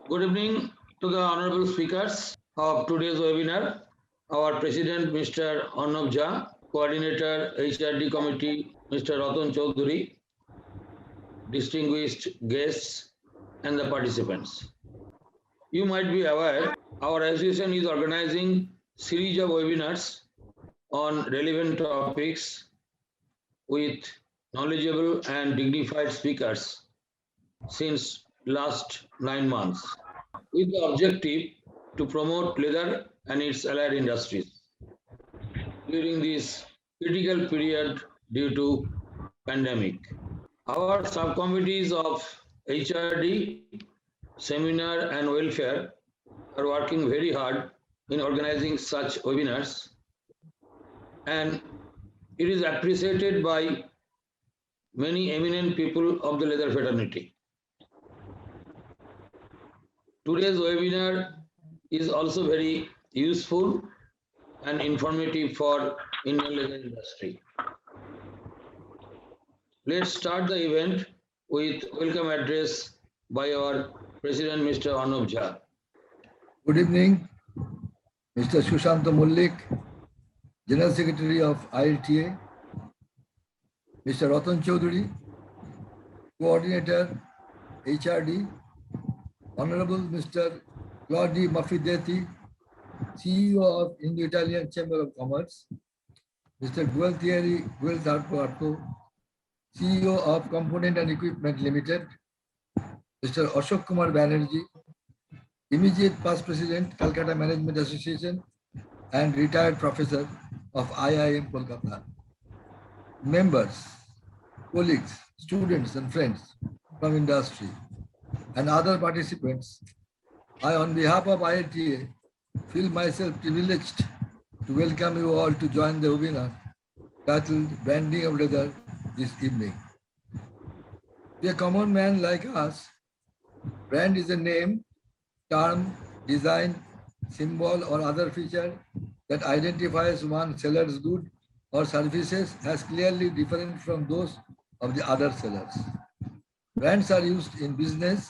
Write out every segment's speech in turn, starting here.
Good evening to the honorable speakers of today's webinar. Our President, Mr. Arnab Jha, Coordinator, HRD Committee, Mr. Ratan Chaudhary, distinguished guests, and the participants. You might be aware, our association is organizing series of webinars on relevant topics with knowledgeable and dignified speakers since last 9 months, with the objective to promote leather and its allied industries during this critical period due to pandemic. Our subcommittees of HRD, seminar and welfare are working very hard in organizing such webinars, and it is appreciated by many eminent people of the leather fraternity. Today's webinar is also very useful and informative for Indian leather industry. Let's start the event with welcome address by our President, Mr. Arnab Jha. Good evening, Mr. Sushant Mullik, General Secretary of ILTA, Mr. Ratan Chaudhary, Coordinator, HRD, Honorable Mr. Claudio Maffioletti, CEO of Indo-Italian Chamber of Commerce, Mr. Gualberto, CEO of Component and Equipment Limited, Mr. Ashok Banerjee, immediate past President, Calcutta Management Association, and retired professor of IIM Kolkata. Members, colleagues, students, and friends from industry, and other participants, I, on behalf of ILTA, feel myself privileged to welcome you all to join the webinar titled Branding of Leather this evening. To a common man like us, brand is a name, term, design, symbol, or other feature that identifies one seller's good or services as clearly different from those of the other sellers. Brands are used in business,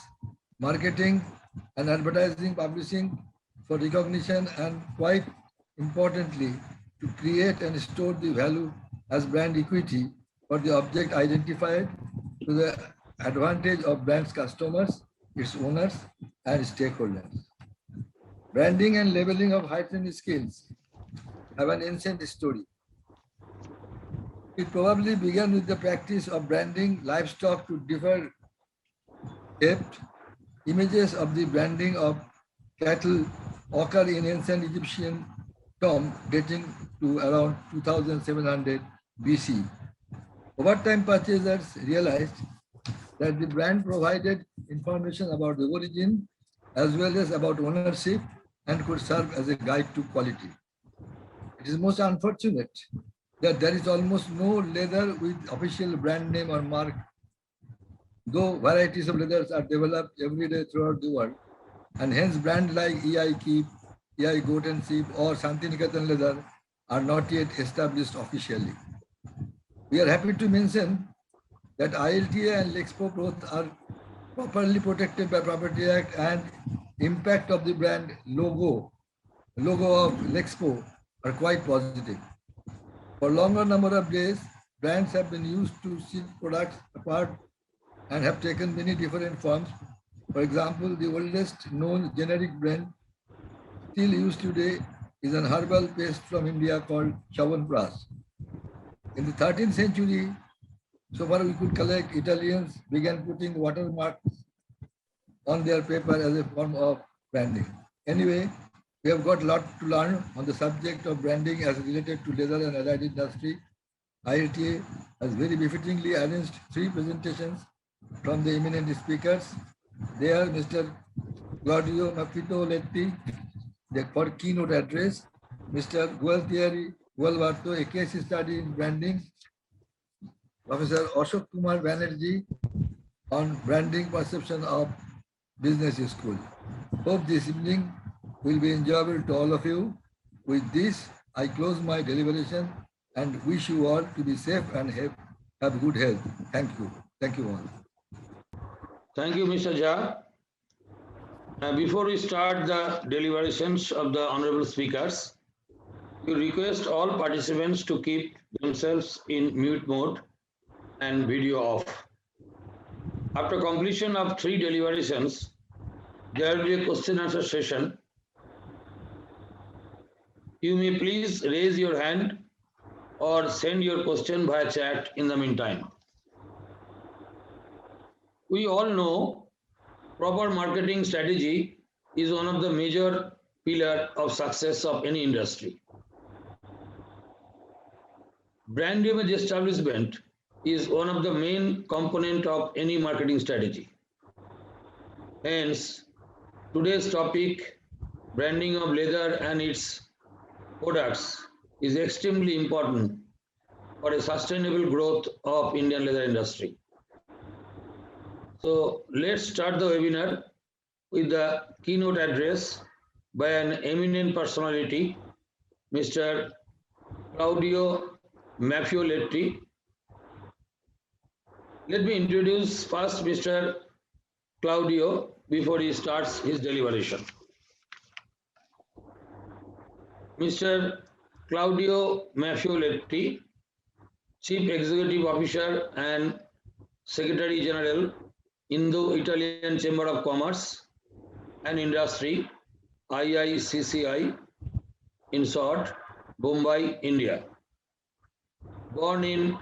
marketing, and advertising, publishing for recognition, and quite importantly, to create and store the value as brand equity for the object identified to the advantage of brand's customers, its owners, and stakeholders. Branding and labeling of heightened skills have an ancient story. It probably began with the practice of branding livestock to differ theft. Images of the branding of cattle occur in ancient Egyptian tomb dating to around 2700 BC. Over time, purchasers realized that the brand provided information about the origin as well as about ownership and could serve as a guide to quality. It is most unfortunate that there is almost no leather with official brand name or mark, though varieties of leathers are developed every day throughout the world, and hence brands like EI Keep, EI Goat and Sheep, or Santiniketan leather are not yet established officially. We are happy to mention that ILTA and Lexpo both are properly protected by Property Act, and impact of the brand logo of Lexpo are quite positive. For longer number of days, brands have been used to set products apart and have taken many different forms. For example, the oldest known generic brand still used today is an herbal paste from India called Chyawanprash. In the 13th century, so far we could collect, Italians began putting watermarks on their paper as a form of branding. Anyway, we have got a lot to learn on the subject of branding as related to leather and allied industry. ILTA has very befittingly arranged 3 presentations from the eminent speakers. They are Mr. Claudio Maffioletti for Keynote Address, Mr. Gualberto, a case study in branding, Professor Ashok Banerjee on branding perception of business school. Hope this evening will be enjoyable to all of you. With this, I close my deliberation and wish you all to be safe and have good health. Thank you. Thank you all. Thank you, Mr. Jha. Before we start the deliberations of the honorable speakers, we request all participants to keep themselves in mute mode and video off. After completion of 3 deliberations, there will be a question and answer session. You may please raise your hand or send your question via chat in the meantime. We all know proper marketing strategy is one of the major pillars of success of any industry. Brand image establishment is one of the main component of any marketing strategy. Hence, today's topic, branding of leather and its products, is extremely important for a sustainable growth of Indian leather industry. So let's start the webinar with the keynote address by an eminent personality, Mr. Claudio Maffioletti. Let me introduce first Mr. Claudio before he starts his deliberation. Mr. Claudio Maffioletti, Chief Executive Officer and Secretary General, Indo-Italian Chamber of Commerce and Industry, IICCI, in short, Bombay, India. Born in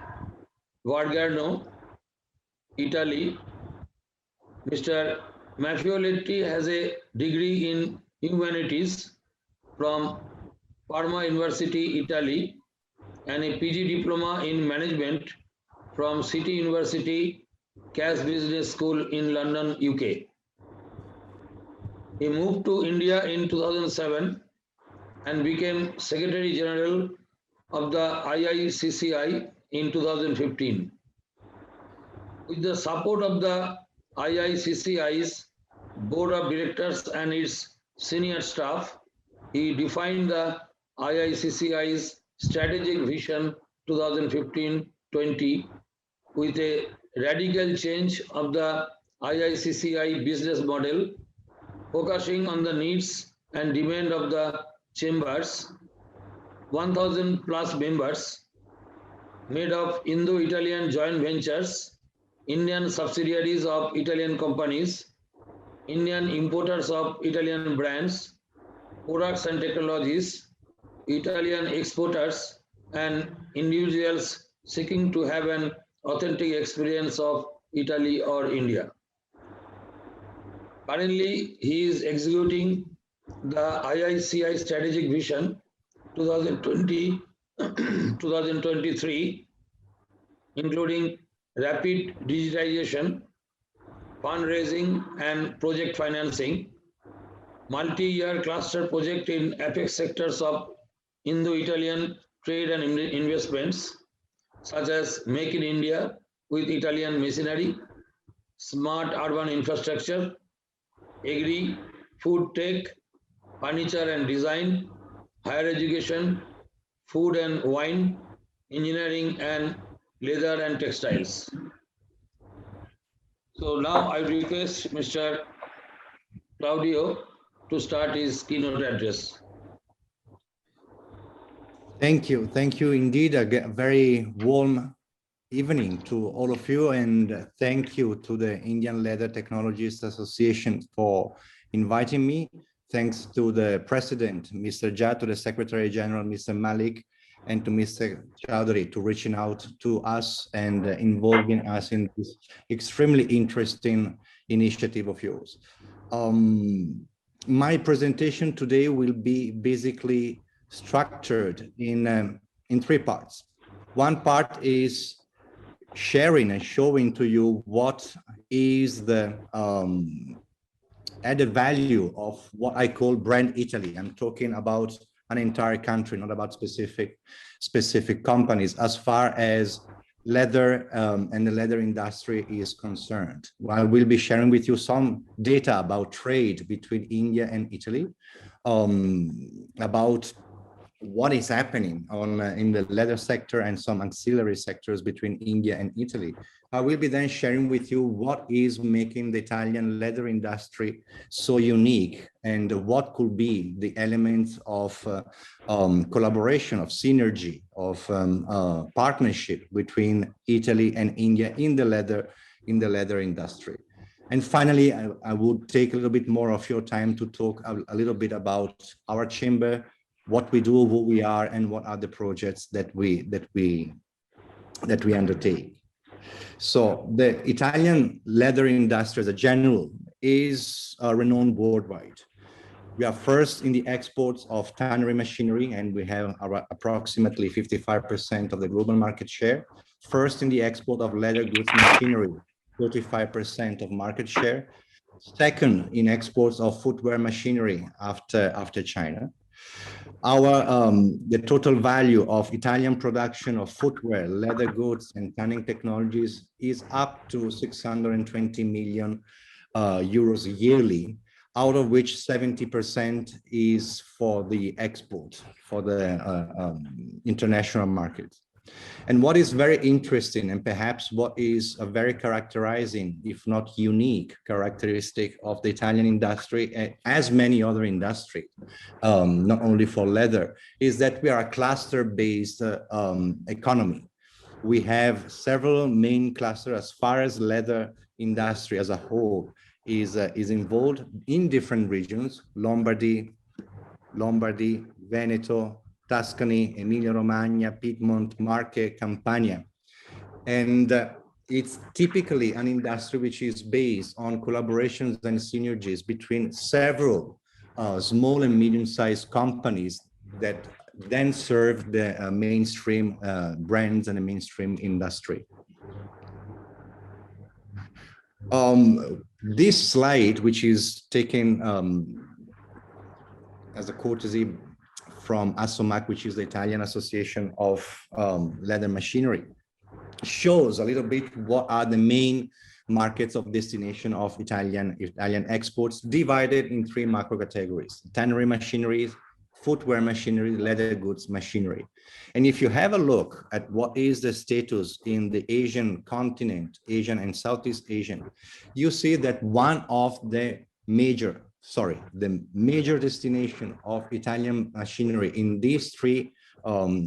Gualberto, Italy, Mr. Maffioletti has a degree in humanities from Parma University, Italy, and a PG diploma in management from City University Cash Business School in London, UK. He moved to India in 2007 and became Secretary General of the IICCI in 2015. With the support of the IICCI's Board of Directors and its senior staff, he defined the IICCI's strategic vision 2015-20 with a radical change of the IICCI business model, focusing on the needs and demand of the chambers, 1,000 plus members, made of Indo-Italian joint ventures, Indian subsidiaries of Italian companies, Indian importers of Italian brands, products and technologies, Italian exporters, and individuals seeking to have an authentic experience of Italy or India. Currently, he is executing the IICI Strategic Vision 2020-2023, including rapid digitization, fundraising and project financing, multi-year cluster project in apex sectors of Indo-Italian trade and investments, such as Make in India with Italian machinery, smart urban infrastructure, agri, food tech, furniture and design, higher education, food and wine, engineering and leather and textiles. So now I request Mr. Claudio to start his keynote address. Thank you indeed. A very warm evening to all of you, and thank you to the Indian Leather Technologists Association for inviting me. Thanks to the President, Mr. Jha, to the Secretary General, Mr. Malik, and to Mr. Chowdhury to reaching out to us and involving us in this extremely interesting initiative of yours. My presentation today will be basically structured in 3 parts. One part is sharing and showing to you what is the added value of what I call brand Italy. I'm talking about an entire country, not about specific companies, as far as leather and the leather industry is concerned. I will be sharing with you some data about trade between India and Italy, about what is happening on in the leather sector and some ancillary sectors between India and Italy. I will be then sharing with you what is making the Italian leather industry so unique and what could be the elements of collaboration, of synergy, of partnership between Italy and India in the leather industry. And finally, I would take a little bit more of your time to talk a little bit about our chamber, what we do, who we are, and what are the projects that we undertake. So the Italian leather industry as a general is renowned worldwide. We are first in the exports of tannery machinery, and we have approximately 55% of the global market share. First in the export of leather goods machinery, 35% of market share. Second in exports of footwear machinery after China. The total value of Italian production of footwear, leather goods, and tanning technologies is up to 620 million euros yearly, out of which 70% is for the export, for the international market. And what is very interesting, and perhaps what is a very characterizing, if not unique, characteristic of the Italian industry, as many other industries, not only for leather, is that we are a cluster-based economy. We have several main clusters as far as leather industry as a whole is involved in different regions: Lombardy, Veneto, Tuscany, Emilia-Romagna, Piedmont, Marche, Campania. And it's typically an industry which is based on collaborations and synergies between several small and medium-sized companies that then serve the mainstream brands and the mainstream industry. This slide, which is taken as a courtesy from ASSOMAC, which is the Italian Association of Leather Machinery, shows a little bit what are the main markets of destination of Italian exports, divided in three macro categories: tannery machinery, footwear machinery, leather goods machinery. And if you have a look at what is the status in the Asian continent, Asian and Southeast Asian, you see that one of the major destination of Italian machinery in these three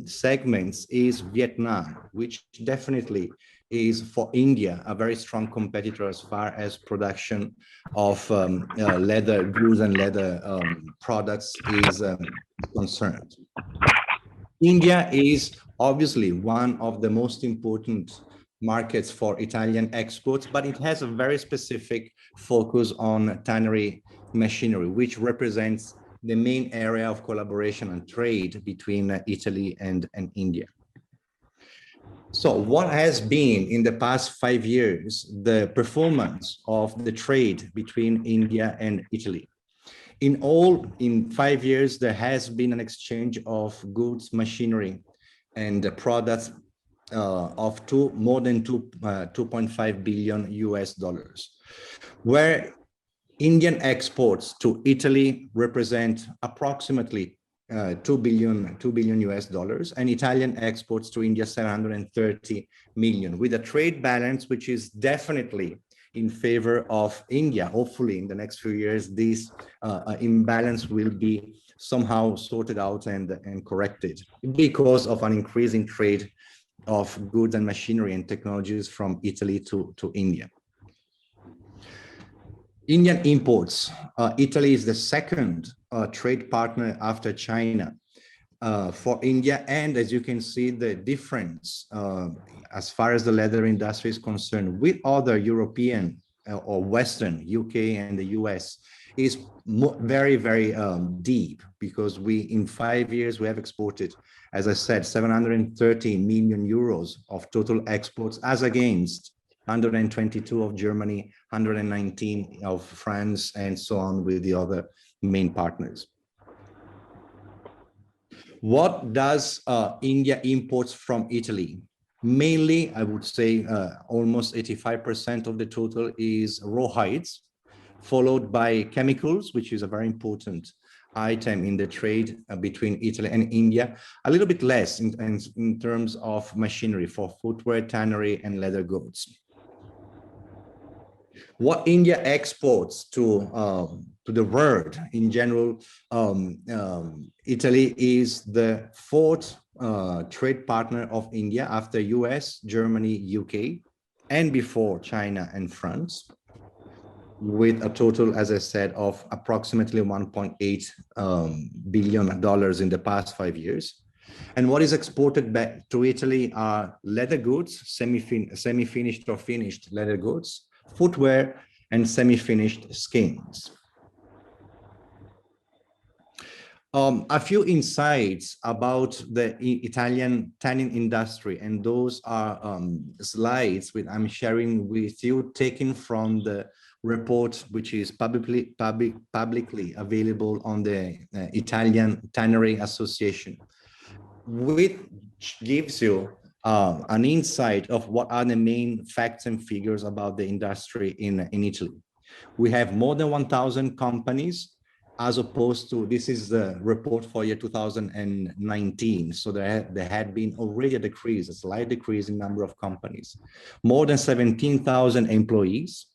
segments is Vietnam, which definitely is for India a very strong competitor as far as production of leather goods and leather products is concerned. India is obviously one of the most important markets for Italian exports, but it has a very specific focus on tannery machinery, which represents the main area of collaboration and trade between Italy and India. So what has been in the past 5 years the performance of the trade between India and Italy? In all, in 5 years, there has been an exchange of goods, machinery, and products of more than 2.5 billion US dollars, where Indian exports to Italy represent approximately 2 billion US dollars, and Italian exports to India 730 million, with a trade balance which is definitely in favor of India. Hopefully in the next few years, this imbalance will be somehow sorted out and corrected because of an increasing trade of goods and machinery and technologies from Italy to India. Indian imports. Italy is the second trade partner after China for India. And as you can see, the difference as far as the leather industry is concerned with other European or Western, UK and the US, is very, very deep, because in 5 years, we have exported, as I said, 730 million euros of total exports, as against 122 of Germany, 119 of France, and so on with the other main partners. What does India imports from Italy? Mainly, I would say almost 85% of the total is raw hides, followed by chemicals, which is a very important item in the trade between Italy and India, a little bit less in terms of machinery for footwear, tannery, and leather goods. What India exports to the world in general, Italy is the fourth trade partner of India after US, Germany, UK, and before China and France, with a total, as I said, of approximately $1.8 billion in the past 5 years. And what is exported back to Italy are leather goods, semi-finished or finished leather goods, footwear, and semi-finished skins. A few insights about the Italian tanning industry, and those are slides which I'm sharing with you, taken from the report which is publicly available on the Italian Tannery Association, which gives you an insight of what are the main facts and figures about the industry in Italy. We have more than 1,000 companies, as opposed to, this is the report for year 2019. So there had been already a slight decrease in number of companies. More than 17,000 employees,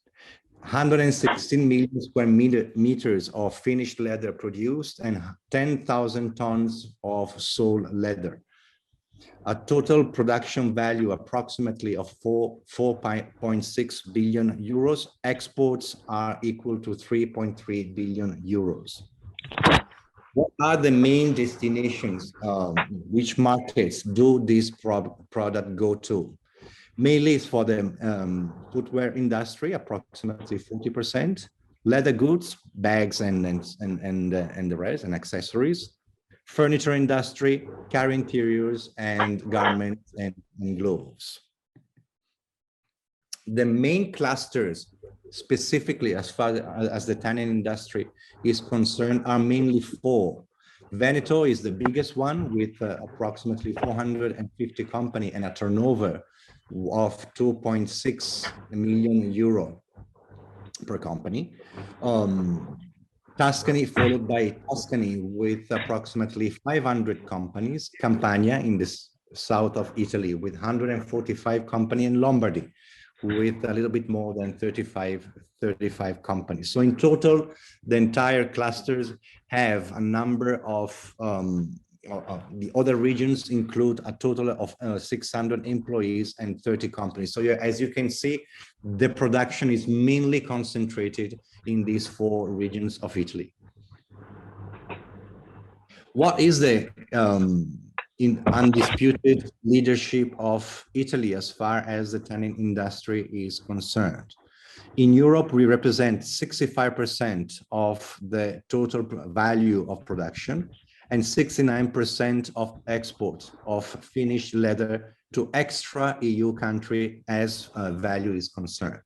116 million square meters of finished leather produced, and 10,000 tons of sole leather. A total production value approximately of 4.6 billion euros. Exports are equal to 3.3 billion euros. What are the main destinations? Which markets do this product go to? Mainly it's for the footwear industry, approximately 40%. Leather goods, bags, and the rest, and accessories. Furniture industry, car interiors, and garments and gloves. The main clusters, specifically as far as the tanning industry is concerned, are mainly four. Veneto is the biggest one, with approximately 450 companies and a turnover of 2.6 million euro per company. Tuscany, followed by Tuscany with approximately 500 companies. Campania in the south of Italy with 145 companies, and Lombardy with a little bit more than 35 companies. So in total, the entire clusters have a number of, the other regions include a total of 600 employees and 30 companies. So as you can see, the production is mainly concentrated in these four regions of Italy. What is the undisputed leadership of Italy as far as the tanning industry is concerned? In Europe, we represent 65% of the total value of production and 69% of export of finished leather to extra EU country as value is concerned.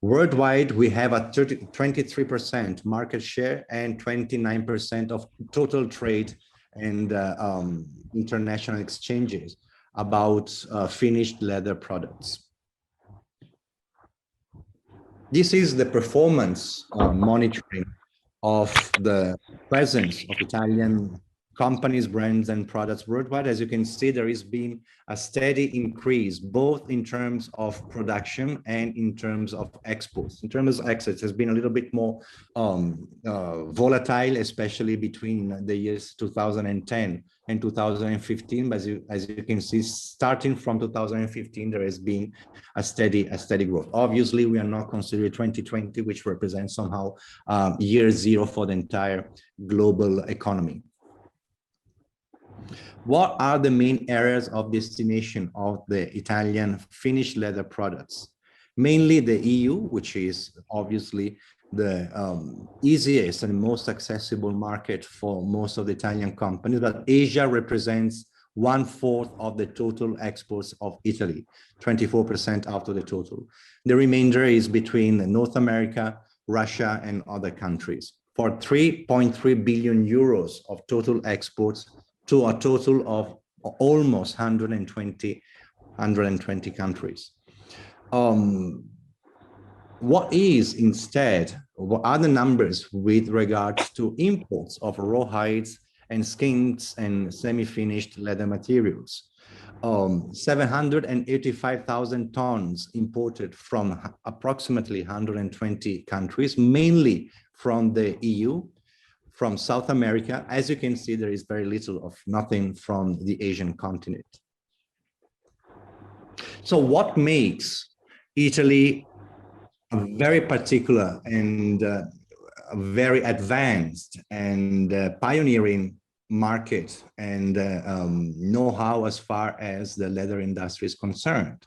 Worldwide, we have a 23% market share and 29% of total trade and international exchanges about finished leather products. This is the performance monitoring of the presence of Italian companies, brands, and products worldwide. As you can see, there has been a steady increase, both in terms of production and in terms of exports. In terms of exports, has been a little bit more volatile, especially between the years 2010 and 2015. But as you can see, starting from 2015, there has been a steady growth. Obviously, we are not considering 2020, which represents somehow year zero for the entire global economy. What are the main areas of destination of the Italian finished leather products? Mainly the EU, which is obviously the easiest and most accessible market for most of the Italian companies, but Asia represents 1/4 of the total exports of Italy, 24% out of the total. The remainder is between North America, Russia, and other countries, for 3.3 billion euros of total exports to a total of almost 120 countries. what is instead, what are the numbers with regards to imports of raw hides and skins and semi-finished leather materials? 785,000 tons imported from approximately 120 countries, mainly from the EU, from South America. As you can see, there is very little of nothing from the Asian continent. So what makes Italy a very particular and very advanced and pioneering market and know-how as far as the leather industry is concerned?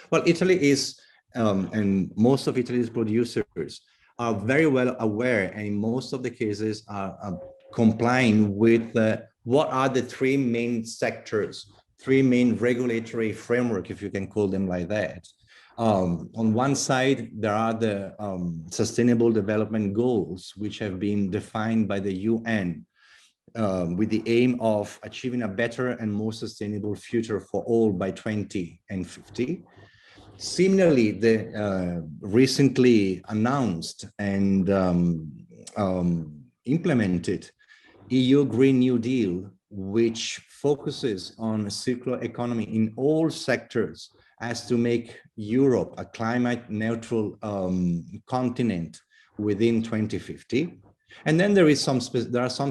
Well, Italy is, and most of Italy's producers are very well aware, and in most of the cases are complying with what are the three main sectors, three main regulatory framework, if you can call them like that. On one side, there are the Sustainable Development Goals, which have been defined by the UN with the aim of achieving a better and more sustainable future for all by 2050. Similarly, the recently announced and implemented EU Green New Deal, which focuses on a circular economy in all sectors, as to make Europe a climate neutral continent within 2050. And then there are some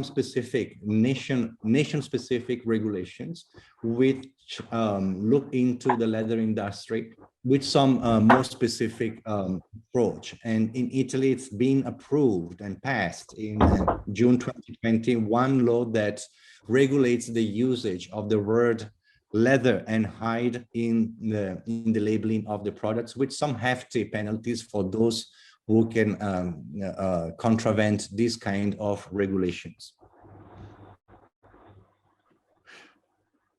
specific nation-specific regulations which look into the leather industry with some more specific approach. And in Italy, it's been approved and passed in June 2020, one law that regulates the usage of the word leather and hide in the labeling of the products, with some hefty penalties for those who can contravene this kind of regulations.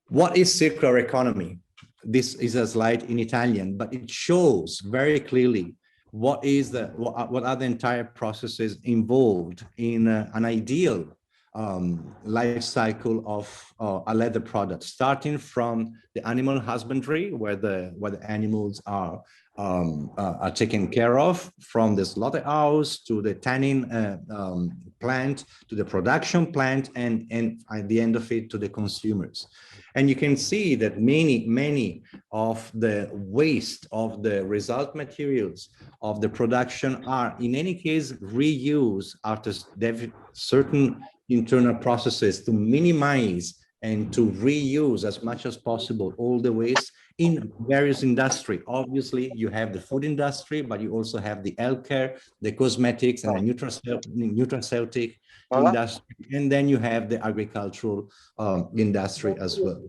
What is circular economy? This is a slide in Italian, but it shows very clearly what are the entire processes involved in an ideal life cycle of a leather product, starting from the animal husbandry, where the animals are taken care of, from the slaughterhouse to the tanning plant to the production plant, and at the end of it to the consumers. And you can see that many of the waste of the result materials of the production are in any case reused after certain internal processes to minimize and to reuse as much as possible all the waste in various industry. Obviously, you have the food industry, but you also have the healthcare, the cosmetics, and the nutraceutic industry, and then you have the agricultural industry as well.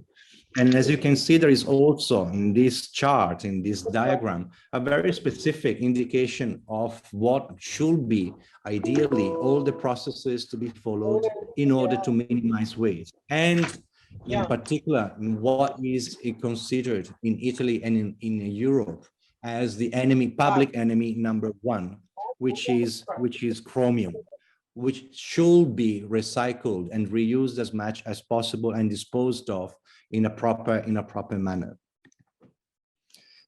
And as you can see, there is also in this chart, in this diagram, a very specific indication of what should be ideally all the processes to be followed in order to minimize waste. And in particular, what is considered in Italy and in Europe as the enemy, public enemy number one, which is chromium, which should be recycled and reused as much as possible and disposed of in a proper manner.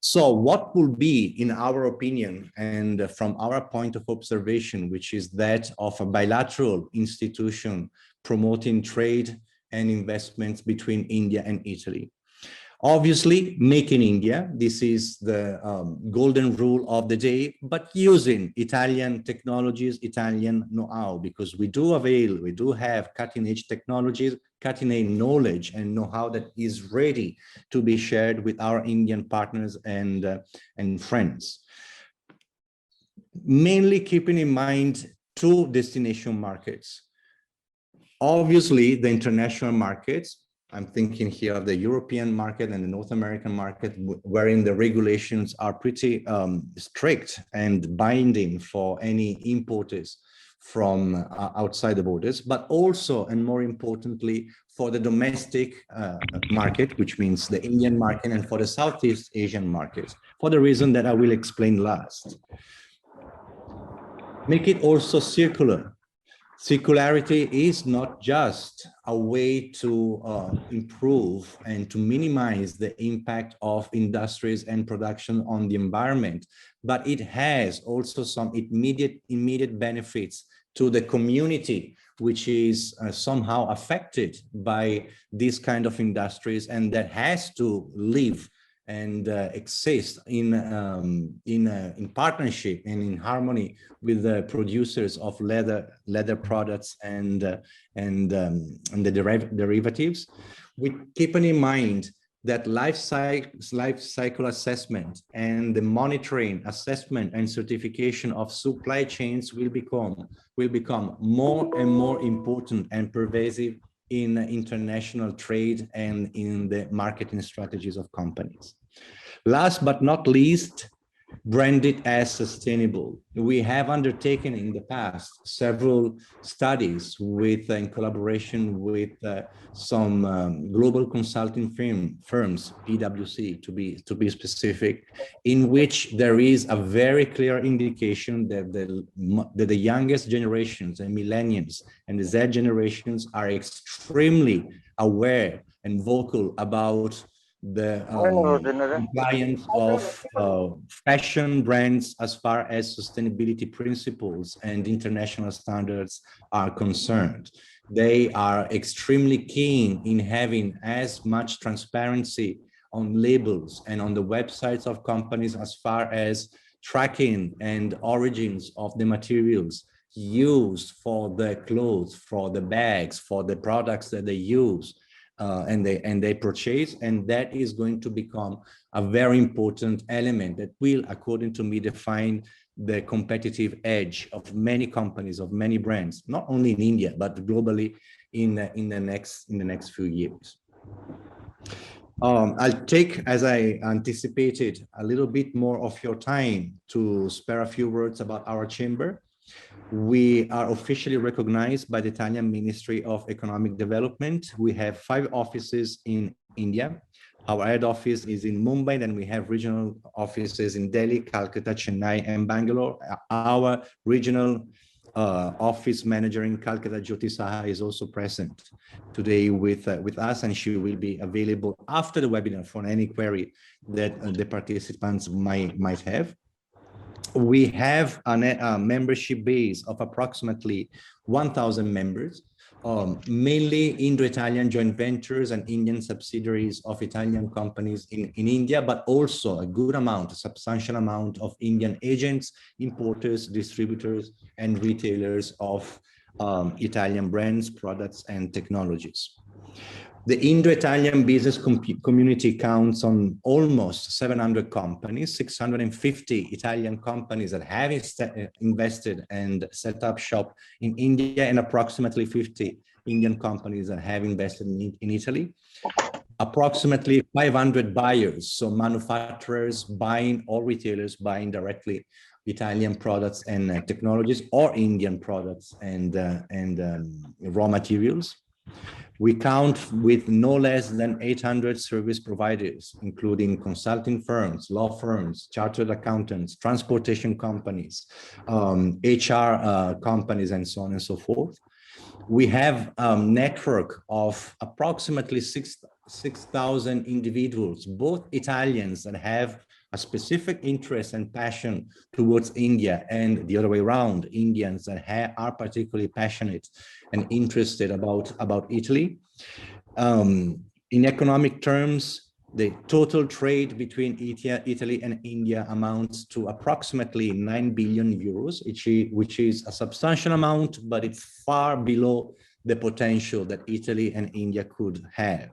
So what will be, in our opinion, and from our point of observation, which is that of a bilateral institution promoting trade and investments between India and Italy? Obviously, make in India, this is the golden rule of the day, but using Italian technologies, Italian know-how, because we do have cutting-edge technologies, cutting-edge knowledge and know-how that is ready to be shared with our Indian partners and friends. Mainly keeping in mind two destination markets. Obviously, the international markets, I'm thinking here of the European market and the North American market, wherein the regulations are pretty strict and binding for any importers from outside the borders, but also, and more importantly, for the domestic market, which means the Indian market, and for the Southeast Asian market, for the reason that I will explain last. Make it also circular. Circularity is not just a way to improve and to minimize the impact of industries and production on the environment, but it has also some immediate benefits to the community, which is somehow affected by these kind of industries and that has to live and exist in partnership and in harmony with the producers of leather products and the derivatives. We keeping in mind that life cycle assessment and the monitoring, assessment, and certification of supply chains will become more and more important and pervasive in international trade and in the marketing strategies of companies. Last but not least, branded as sustainable. We have undertaken in the past several studies in collaboration with some global consulting firms, PwC to be specific, in which there is a very clear indication that the youngest generations and millennials and the Z generations are extremely aware and vocal about the compliance of fashion brands as far as sustainability principles and international standards are concerned. They are extremely keen in having as much transparency on labels and on the websites of companies as far as tracking and origins of the materials used for the clothes, for the bags, for the products that they use. And they purchase, and that is going to become a very important element that will, according to me, define the competitive edge of many companies, of many brands, not only in India but globally in the next few years. I'll take, as I anticipated, a little bit more of your time to spare a few words about our chamber. We are officially recognized by the Italian Ministry of Economic Development. We have 5 offices in India. Our head office is in Mumbai, and we have regional offices in Delhi, Calcutta, Chennai, and Bangalore. Our regional office manager in Calcutta, Jyoti Saha, is also present today with us, and she will be available after the webinar for any query that the participants might have. We have a membership base of approximately 1,000 members, mainly Indo-Italian joint ventures and Indian subsidiaries of Italian companies in India, but also a good amount, a substantial amount of Indian agents, importers, distributors, and retailers of Italian brands, products, and technologies. The Indo-Italian business community counts on almost 700 companies, 650 Italian companies that have invested and set up shop in India, and approximately 50 Indian companies that have invested in Italy. Approximately 500 buyers, so manufacturers buying or retailers buying directly Italian products and technologies, or Indian products and raw materials. We count with no less than 800 service providers, including consulting firms, law firms, chartered accountants, transportation companies, HR companies, and so on and so forth. We have a network of approximately 6,000 individuals, both Italians that have a specific interest and passion towards India, and the other way around, Indians that are particularly passionate and interested about Italy. In economic terms, the total trade between Italy and India amounts to approximately 9 billion euros, which is a substantial amount, but it's far below the potential that Italy and India could have.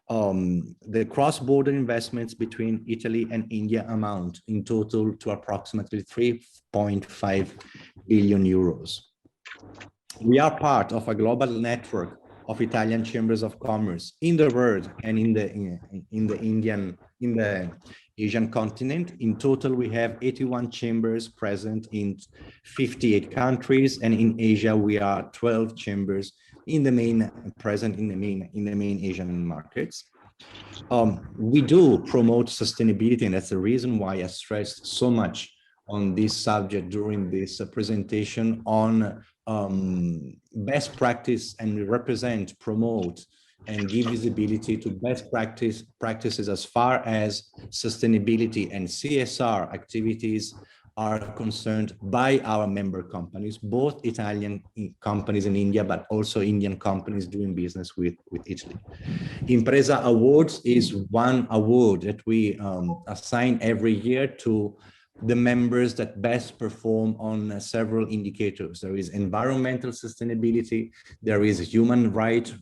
The cross-border investments between Italy and India amount in total to approximately 3.5 billion euros. We are part of a global network of Italian chambers of commerce in the world and in the Asian continent. In total, we have 81 chambers present in 58 countries, and in Asia we are 12 chambers present in the main Asian markets. We do promote sustainability, and that's the reason why I stressed so much on this subject during this presentation on best practice and represent, promote, and give visibility to best practices as far as sustainability and CSR activities are concerned by our member companies, both Italian companies in India, but also Indian companies doing business with Italy. Impresa Awards is one award that we assign every year to the members that best perform on several indicators. There is environmental sustainability, there is human rights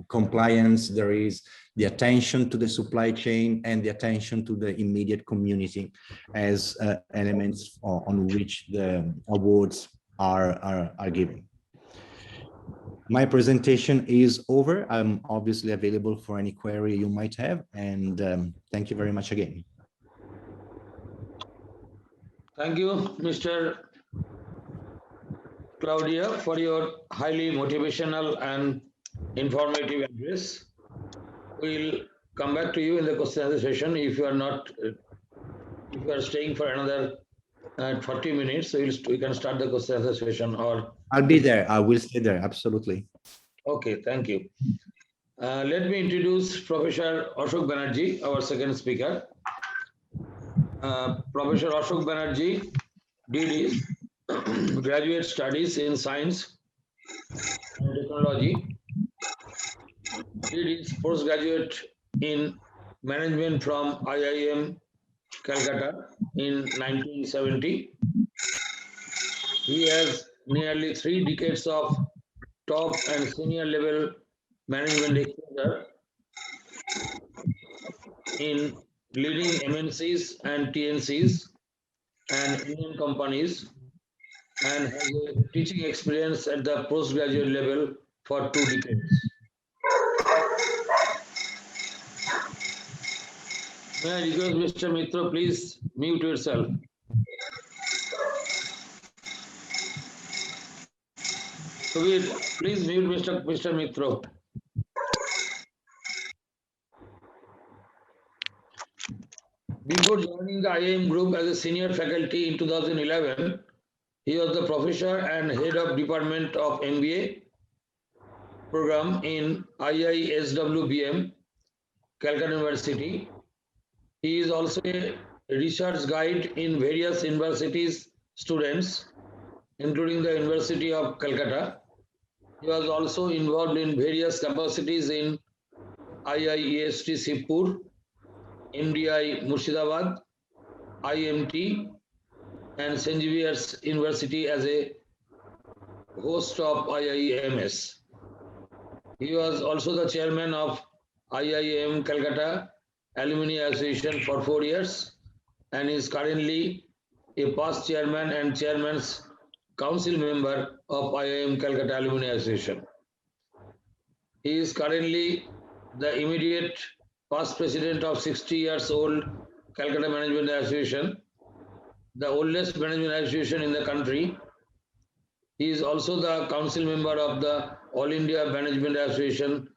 compliance, there is the attention to the supply chain and the attention to the immediate community as elements on which the awards are given. My presentation is over. I'm obviously available for any query you might have, and thank you very much again. Thank you, Mr. Claudio, for your highly motivational and informative address. We'll come back to you in the question and answer session. If you are staying for another 40 minutes, so we can start the question and answer session. Or I'll be there. I will stay there. Absolutely. Okay, thank you. Let me introduce Professor Ashok Banerjee, our second speaker. Professor Ashok Banerjee did his graduate studies in science and technology, did his postgraduate in management from IIM Calcutta in 1970. He has nearly 3 decades of top and senior level management exposure in leading MNCs and TNCs and Indian companies, and has a teaching experience at the postgraduate level for 2 decades. May I request Mr. Mitra, please mute yourself. Subir, please mute Mr. Mitra. Before joining the IIM group as a senior faculty in 2011, he was the professor and head of department of MBA program in IISWBM, Calcutta University. He is also a research guide in various universities students, including the University of Calcutta. He was also involved in various capacities in IIEST Sipur, NDI Murshidabad, IMT, and St. Xavier's University as a host of IIMS. He was also the chairman of IIM Calcutta Alumni Association for 4 years and is currently a past chairman and chairman's council member of IIM Calcutta Alumni Association. He is currently the immediate past president of 60 years old Calcutta Management Association, the oldest management association in the country. He is also the council member of the All India Management Association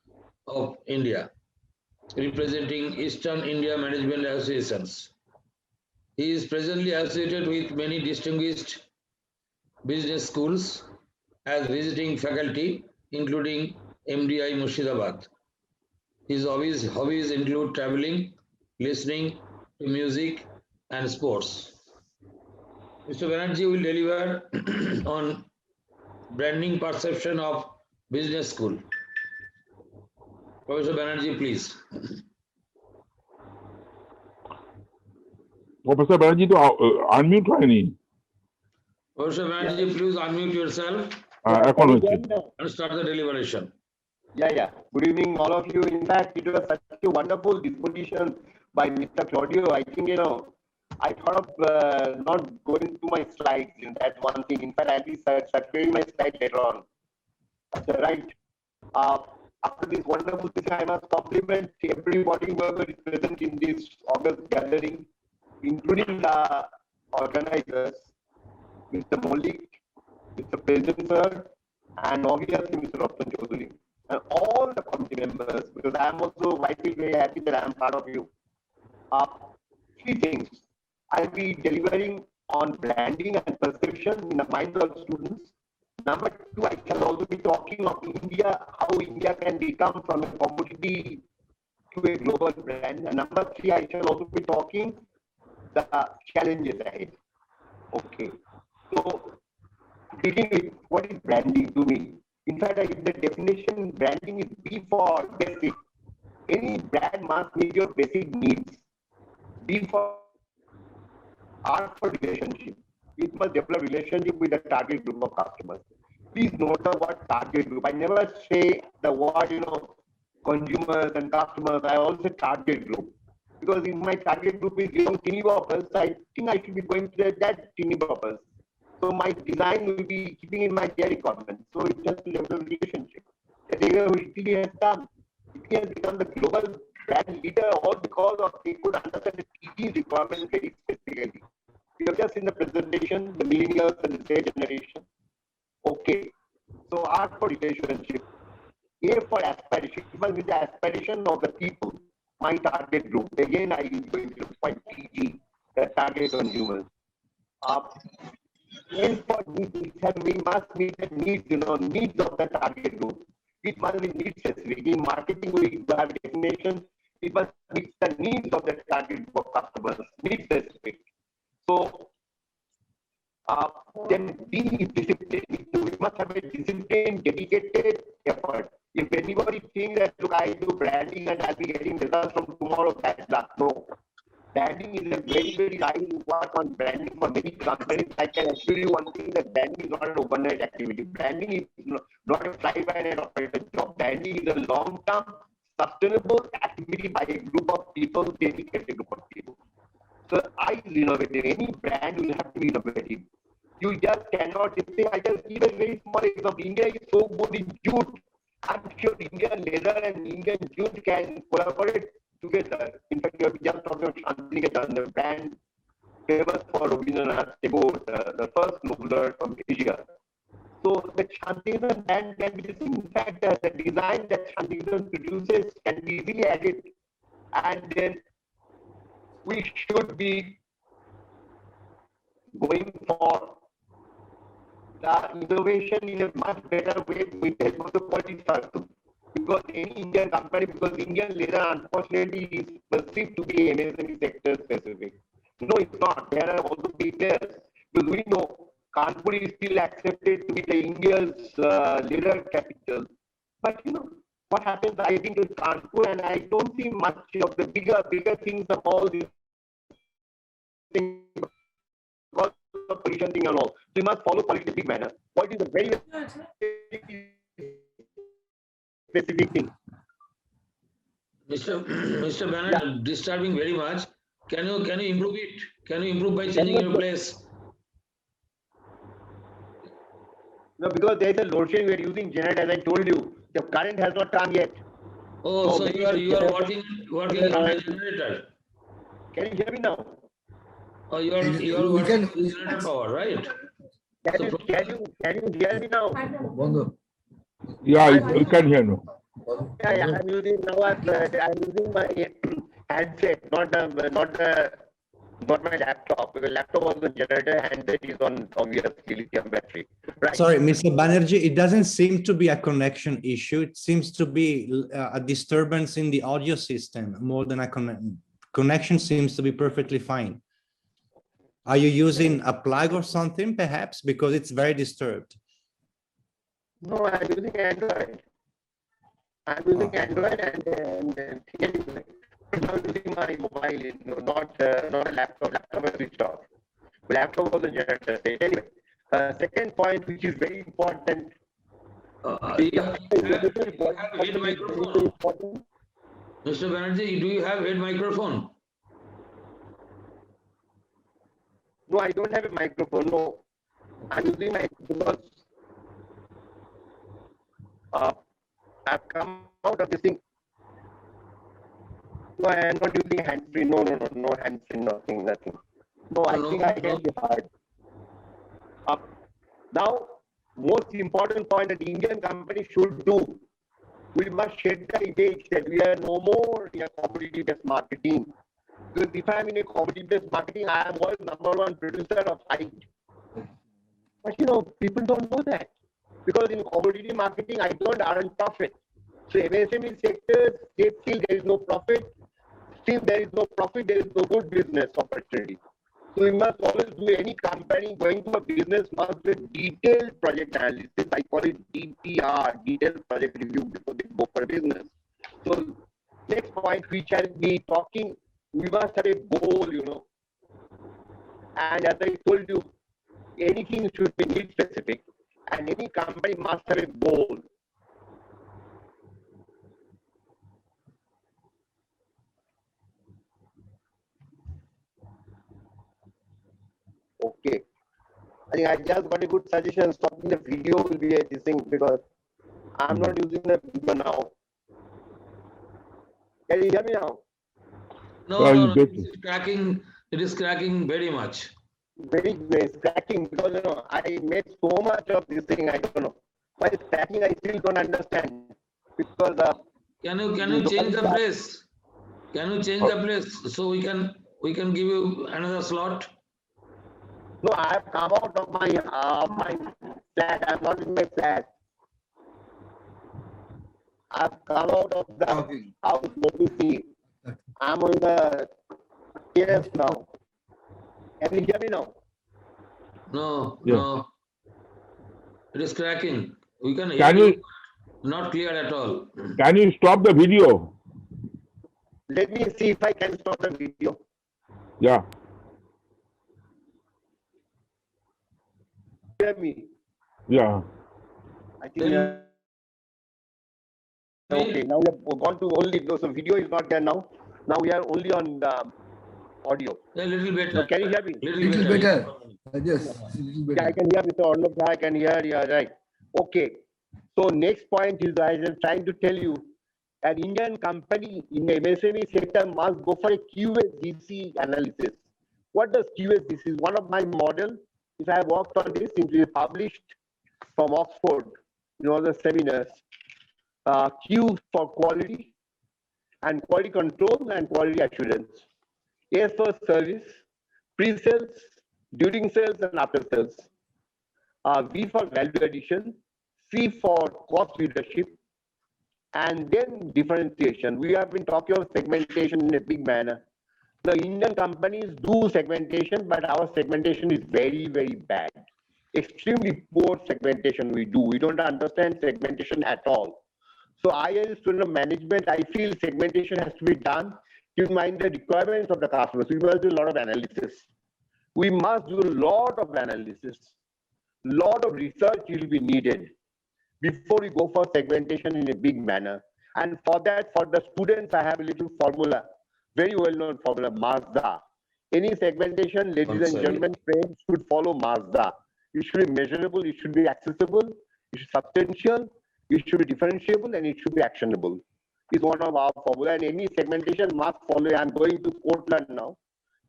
of India, representing Eastern India Management Associations. He is presently associated with many distinguished business schools as visiting faculty, including MDI Murshidabad. His hobbies include traveling, listening to music, and sports. Mr. Banerjee will deliver on branding perception of business school. Professor Banerjee, please. Professor Banerjee, to unmute line. Professor Banerjee, please unmute yourself and start the deliberation. Yeah. Good evening, all of you. In fact, it was such a wonderful disposition by Mr. Claudio. I think, I thought of not going to my slides. That's one thing. In fact, I'll be circulating my slides later on. That's right. After this wonderful session, I must compliment everybody who is present in this August gathering, including the organizers, Mr. Mollik, Mr. President Sir, and obviously Mr. Ratan Chaudhary, and all the committee members, because I am also, I feel very happy that I am part of you. 3 things. I'll be delivering on branding and perception in the minds of students. Number two, I shall also be talking of India, how India can become from a commodity to a global brand. And number three, I shall also be talking the challenges ahead. Okay. So, beginning with what is branding to me? In fact, I give the definition: branding is B for basic. Any brand must meet your basic needs. B for R for relationship. It must develop relationship with the target group of customers. Please note the word target group. I never say the word, consumers and customers. I also target group. Because if my target group is teeny boppers, I think I should be going to that teeny boppers. So my design will be keeping in mind their requirements. So it's just a level of relationship. The area which Italy has done, it has become the global brand leader all because of they could understand the TT's requirements very specifically. We have just in the presentation, the millennials and the Z generation. Okay. So R for relationship. A for aspiration. It must be the aspiration of the people, my target group. Again, I am going to point TG, the target consumers. N for needs, we must meet the needs, needs of the target group. It must be need specific. In marketing, we have definitions. It must meet the needs of the target group of customers, need specific. So, then D is discipline. We must have a disciplined, dedicated effort. If anybody thinks that, look, I do branding and I'll be getting results from tomorrow, that's not. No. Branding is a very, very high work on branding for many companies. I can assure you one thing, that branding is not an overnight activity. Branding is not a fly-by-night operator job. Branding is a long-term, sustainable activity by a group of people, dedicated group of people. So I is innovative. Any brand will have to be innovative. You just cannot say, I just give a very small example. India is so good in jute. I'm sure Indian leather and Indian jute can collaborate together. In fact, you have just talked about Shantiniketan, the brand famous for Rabindranath Tagore, the first Nobel from Asia. So the Shantiniketan brand can be the same. In fact, the design that Shantiniketan produces can be easily added. And then we should be going for the innovation in a much better way with the help of the quality circle. Because any Indian company, because Indian leather unfortunately is perceived to be MSME sector specific. No, it's not. There are also big players. Because we know Kanpur is still accepted to be the India's leather capital. But what happens? I think with Kanpur, and I don't see much of the bigger things of all these things. Because of position thing and all. So you must follow quality in a big manner. Quality is a very specific thing. Mr. Banerjee, disturbing very much. Can you improve it? Can you improve by changing your place? No, because there is a load shedding. We are using generator, as I told you. The current has not come yet. Oh, so you are working on a generator. Can you hear me now? Oh, you are working on generator power, right? Can you hear me now? Yeah, you can hear now. Yeah, I'm using now. I'm using my handset, not my laptop. Because laptop was the generator, handset is on obviously lithium battery. Right. Sorry, Mr. Banerjee, it doesn't seem to be a connection issue. It seems to be a disturbance in the audio system more than a connection. Seems to be perfectly fine. Are you using a plug or something, perhaps? Because it's very disturbed. No, I'm using Android. I'm using Android and I'm using my mobile, not a laptop. Laptop was switched off. Laptop was a generator state. Anyway, second point, which is very important. You have head microphone. Mr. Banerjee, do you have head microphone? No, I don't have a microphone. No, I'm using my because I've come out of this thing. No, I am not using hands-free. No hands-free, nothing. No, I think I can be hard. Now, most important point that the Indian company should do, we must shed the image that we are no more in a commodity-based marketing. Because if I'm in a commodity-based marketing, I am always #1 producer of height. But people don't know that. Because in commodity marketing, I don't earn profit. So MSME sector, they feel there is no profit. Since there is no profit, there is no good business opportunity. So we must always do any company going to a business must do detailed project analysis. I call it DPR, detailed project review, before they go for business. So next point which I'll be talking, we must have a goal, And as I told you, anything should be need specific, and any company must have a goal. Okay. I think I just got a good suggestion. Stopping the video will be a thing because I'm not using the video now. Can you hear me now? No, it is cracking. It is cracking very much. Very cracking because I made so much of this thing. I don't know why it's cracking. I still don't understand because. Can you change the place? Can you change the place so we can give you another slot? No, I have come out of my flat. I'm not in my flat. I've come out of the house. Let me see. I'm on the terrace now. Can you hear me now? No, Yeah. no. It is cracking. We can hear Can you not clear at all. can you stop the video? Let me see if I can stop the video. Yeah. Hear me? Yeah. I think. Okay, now we have gone to only, so video is not there now. Now we are only on the audio. A little better. So can you hear me? Little better. Yes, little better. Yeah, I can hear Mr. Arnob. I can hear you, right. Okay. So next point is I am trying to tell you, an Indian company in the MSME sector must go for a QSDC analysis. What does QSDC? One of my models, if I have worked on this, it is published from Oxford, the seminars. Q for quality and quality control and quality assurance. A for service, pre-sales, during sales and after sales. V for value addition, C for cost leadership, and then differentiation. We have been talking of segmentation in a big manner. The Indian companies do segmentation, but our segmentation is very, very bad. Extremely poor segmentation we do. We don't understand segmentation at all. So I, as a student of management, I feel segmentation has to be done to mind the requirements of the customers. We must do a lot of analysis. We must do a lot of analysis. Lot of research will be needed before we go for segmentation in a big manner. And for that, for the students, I have a little formula, very well-known formula, Mazda. Any segmentation, ladies and gentlemen, friends, should follow Mazda. It should be measurable, it should be accessible, it should be substantial, it should be differentiable, and it should be actionable. It's one of our formula, and any segmentation must follow. I'm going to Portland now.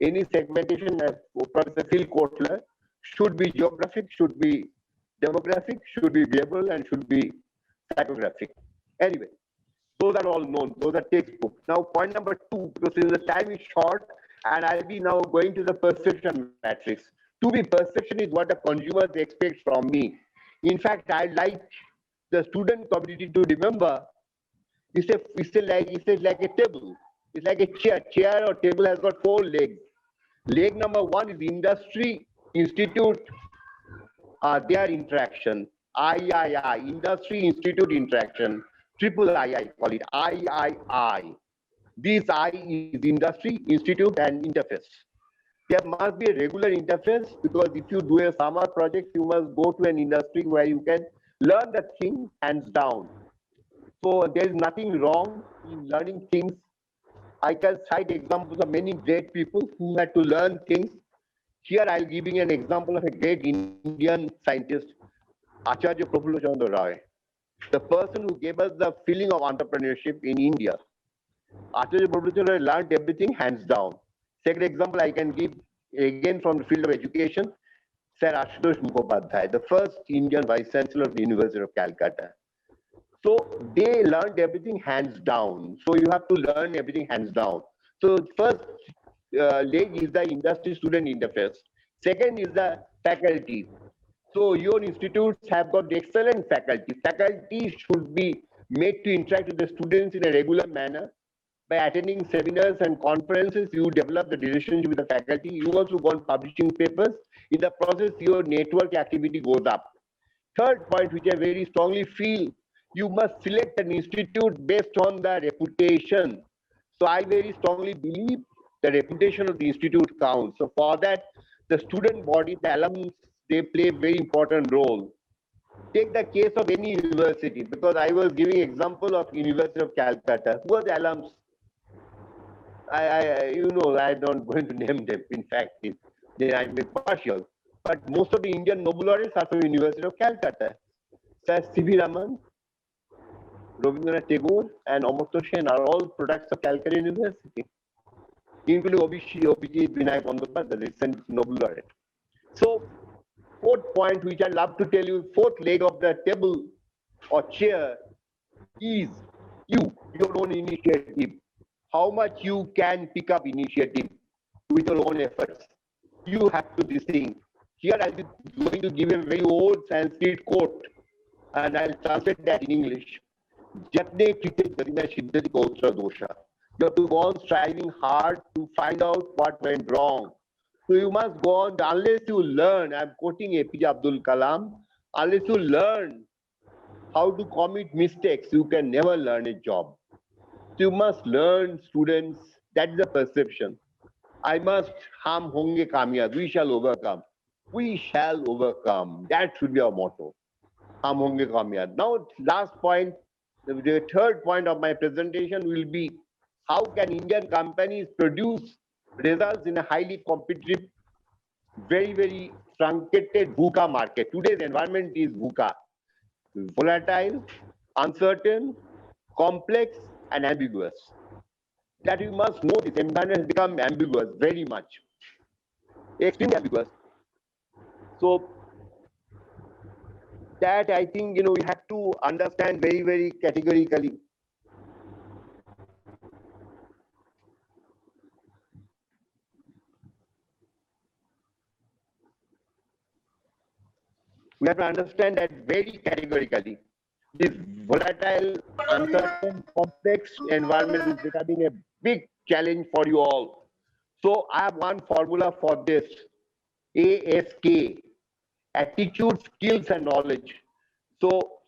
Any segmentation, as Professor Phil Kotler, should be geographic, should be demographic, should be behavioral, and should be psychographic. Anyway, those are all known. Those are textbook. Now, point number 2, because the time is short, and I'll be now going to the perception matrix. To be perception is what the consumers expect from me. In fact, I like the student community to remember. It's like a table. It's like a chair. Chair or table has got 4 legs. Leg number 1 is industry, institute, their interaction. III, industry, institute, interaction. Triple I call it III. This I is industry, institute, and interface. There must be a regular interface, because if you do a summer project, you must go to an industry where you can learn the thing hands down. So there is nothing wrong in learning things. I can cite examples of many great people who had to learn things. Here I'll giving an example of a great Indian scientist, Acharya Prafulla Chandra Ray, the person who gave us the feeling of entrepreneurship in India. Acharya Prafulla Chandra Ray learned everything hands down. Second example I can give again from the field of education, Sir Ashutosh Mukhopadhyay, the first Indian Vice Chancellor of the University of Calcutta. So they learned everything hands down. So you have to learn everything hands down. So first, leg is the industry-student interface. Second is the faculty. So your institutes have got excellent faculty. Faculty should be made to interact with the students in a regular manner. By attending seminars and conferences, you develop the relationship with the faculty. You also go on publishing papers. In the process, your network activity goes up. Third point, which I very strongly feel, you must select an institute based on the reputation. So I very strongly believe the reputation of the institute counts. So for that, the student body, the alums, they play a very important role. Take the case of any university, because I was giving example of University of Calcutta. Who are the alums? I'm not going to name them. In fact, then I'm partial. But most of the Indian Nobel laureates are from University of Calcutta. Sir C.V. Raman, Rabindranath Tagore, and Amartya Sen are all products of Calcutta University, including Abhijit Vinayak Bandyopadhyay, the recent Nobel laureate. So, fourth point, which I love to tell you, fourth leg of the table or chair is your own initiative. How much you can pick up initiative with your own efforts. You have to this thing. Here I'll be going to give a very old Sanskrit quote, and I'll translate that in English. You have to go on striving hard to find out what went wrong. So you must go on, unless you learn, I'm quoting APJ Abdul Kalam, unless you learn how to commit mistakes, you can never learn a job. So you must learn, students, that's the perception. I must, hum honge kamyab, we shall overcome. We shall overcome. That should be our motto. Hum honge kamyab. Now, last point, the third point of my presentation will be how can Indian companies produce results in a highly competitive, very, very truncated VUCA market. Today's environment is VUCA. Volatile, uncertain, complex, and ambiguous. That you must know this environment has become ambiguous very much. Extremely ambiguous. So that I think we have to understand very, very categorically. We have to understand that very categorically. This volatile, uncertain, complex environment is becoming a big challenge for you all. So I have one formula for this. ASK, attitude, skills, and knowledge. So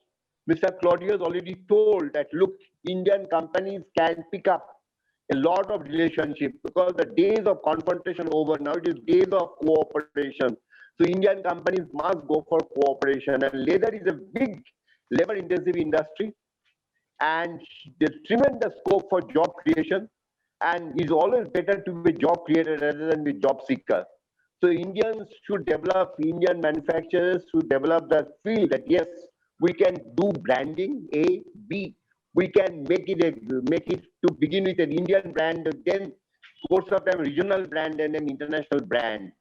Mr. Claudio has already told that, look, Indian companies can pick up a lot of relationship because the days of confrontation are over. Now it is days of cooperation. So Indian companies must go for cooperation, and leather is a big labor-intensive industry, and there's tremendous scope for job creation, and it's always better to be a job creator rather than be job seeker. So Indians should develop, Indian manufacturers should develop the feel that yes, we can do branding, A, B, we can make it to begin with an Indian brand, then course of time regional brand and an international brand.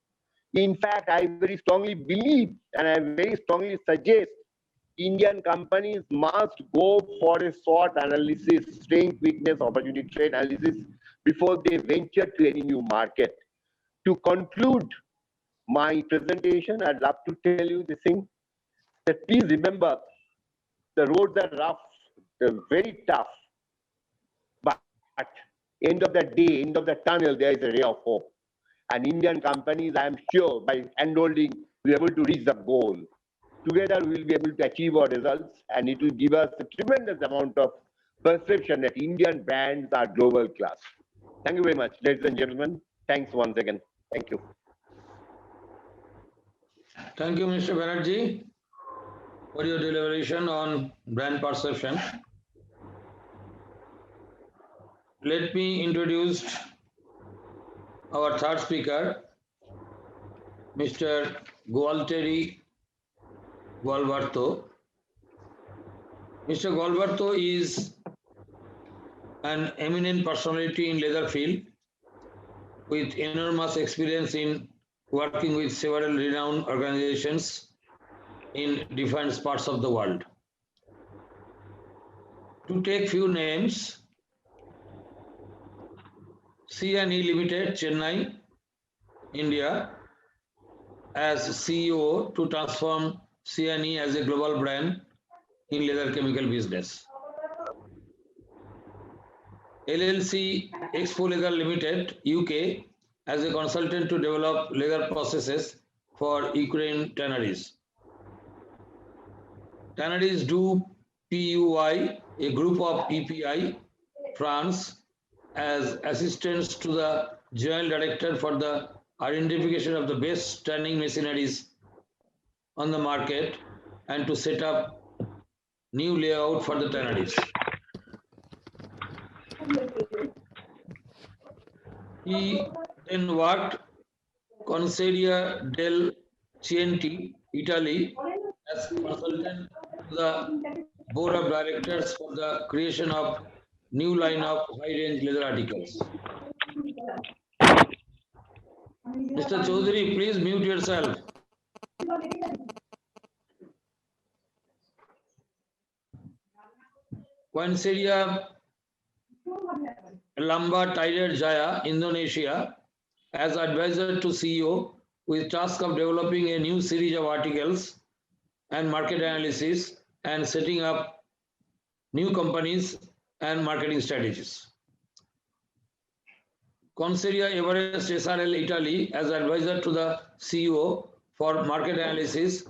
In fact, I very strongly believe and I very strongly suggest Indian companies must go for a SWOT analysis, strength, weakness, opportunity, trade analysis before they venture to any new market. To conclude my presentation, I'd love to tell you this thing, that please remember, the roads are rough, they're very tough, but end of the day, end of the tunnel, there is a ray of hope. And Indian companies, I am sure, by handholding, will be able to reach the goal. Together, we will be able to achieve our results, and it will give us a tremendous amount of perception that Indian brands are global class. Thank you very much, ladies and gentlemen. Thanks once again. Thank you. Thank you, Mr. Banerjee, for your deliberation on brand perception. Let me introduce our third speaker, Mr. Gualberto. Mr. Gualberto is an eminent personality in leather field with enormous experience in working with several renowned organizations in different parts of the world. To take few names, C&E Limited, Chennai, India, as CEO to transform C&E as a global brand in leather chemical business. LLC Expo Leather Limited, UK, as a consultant to develop leather processes for Ukraine tanneries. Tanneries do PUI, a group of EPI, France, as assistants to the General Director for the identification of the best tanning machineries on the market and to set up new layout for the tanneries. He then worked Consiglio del Chianti, Italy, as consultant to the board of directors for the creation of new line of high-range leather articles. Mr. Chaudhary, please mute yourself. Consiglio Lamba Tider Jaya, Indonesia, as advisor to CEO with task of developing a new series of articles and market analysis and setting up new companies and marketing strategies. Consiglio Everest SRL Italy as advisor to the CEO for market analysis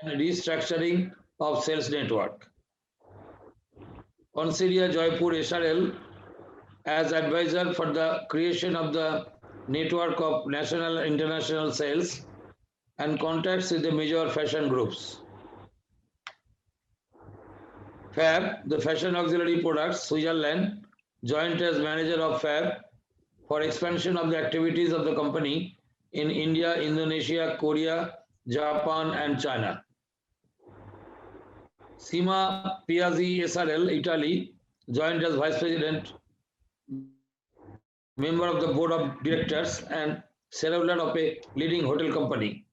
and restructuring of sales network. Consiglio Jaipur SRL as advisor for the creation of the network of national and international sales and contacts with the major fashion groups. FAB, the Fashion Auxiliary Products, Switzerland, joined as manager of FAB for expansion of the activities of the company in India, Indonesia, Korea, Japan, and China. Sima Piazzi SRL, Italy, joined as vice president, member of the board of directors, and shareholder of a leading hotel company.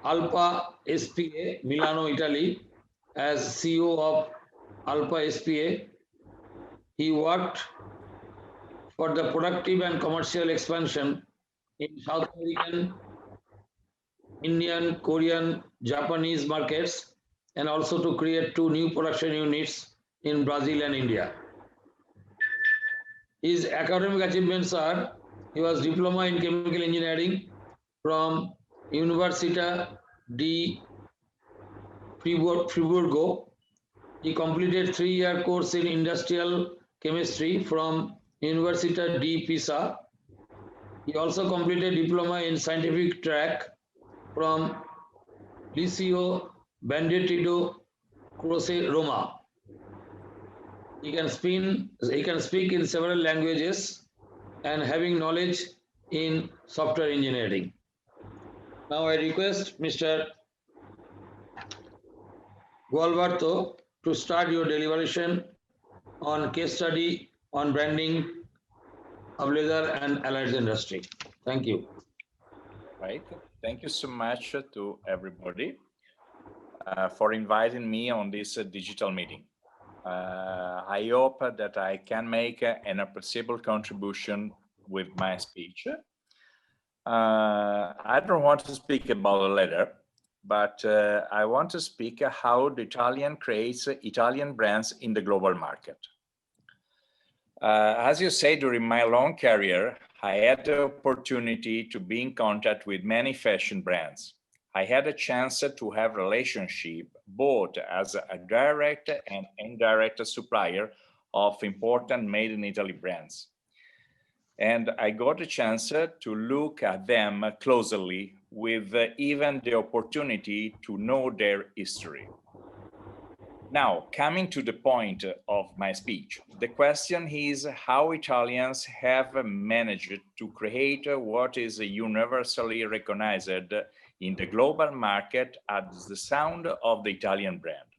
Alpha SPA, Milano, Italy, as CEO of Alpha SPA. He worked for the productive and commercial expansion in South American, Indian, Korean, Japanese markets, and also to create 2 new production units in Brazil and India. His academic achievements are: he was diploma in chemical engineering from Università di Friburgo. He completed 3-year course in industrial chemistry from Università di Pisa. He also completed diploma in scientific track from Liceo Benedetto Croce, Roma. He can speak in several languages and having knowledge in software engineering. Now I request Mr. Gualberto to start your deliberation on case study on branding of leather and allied industry. Thank you. Right. Thank you so much to everybody for inviting me on this digital meeting. I hope that I can make an appreciable contribution with my speech. I don't want to speak about leather, but I want to speak how the Italian creates Italian brands in the global market. As you say, during my long career, I had the opportunity to be in contact with many fashion brands. I had a chance to have relationship both as a direct and indirect supplier of important made in Italy brands. And I got a chance to look at them closely with even the opportunity to know their history. Now, coming to the point of my speech, the question is how Italians have managed to create what is universally recognized in the global market as the sound of the Italian brand.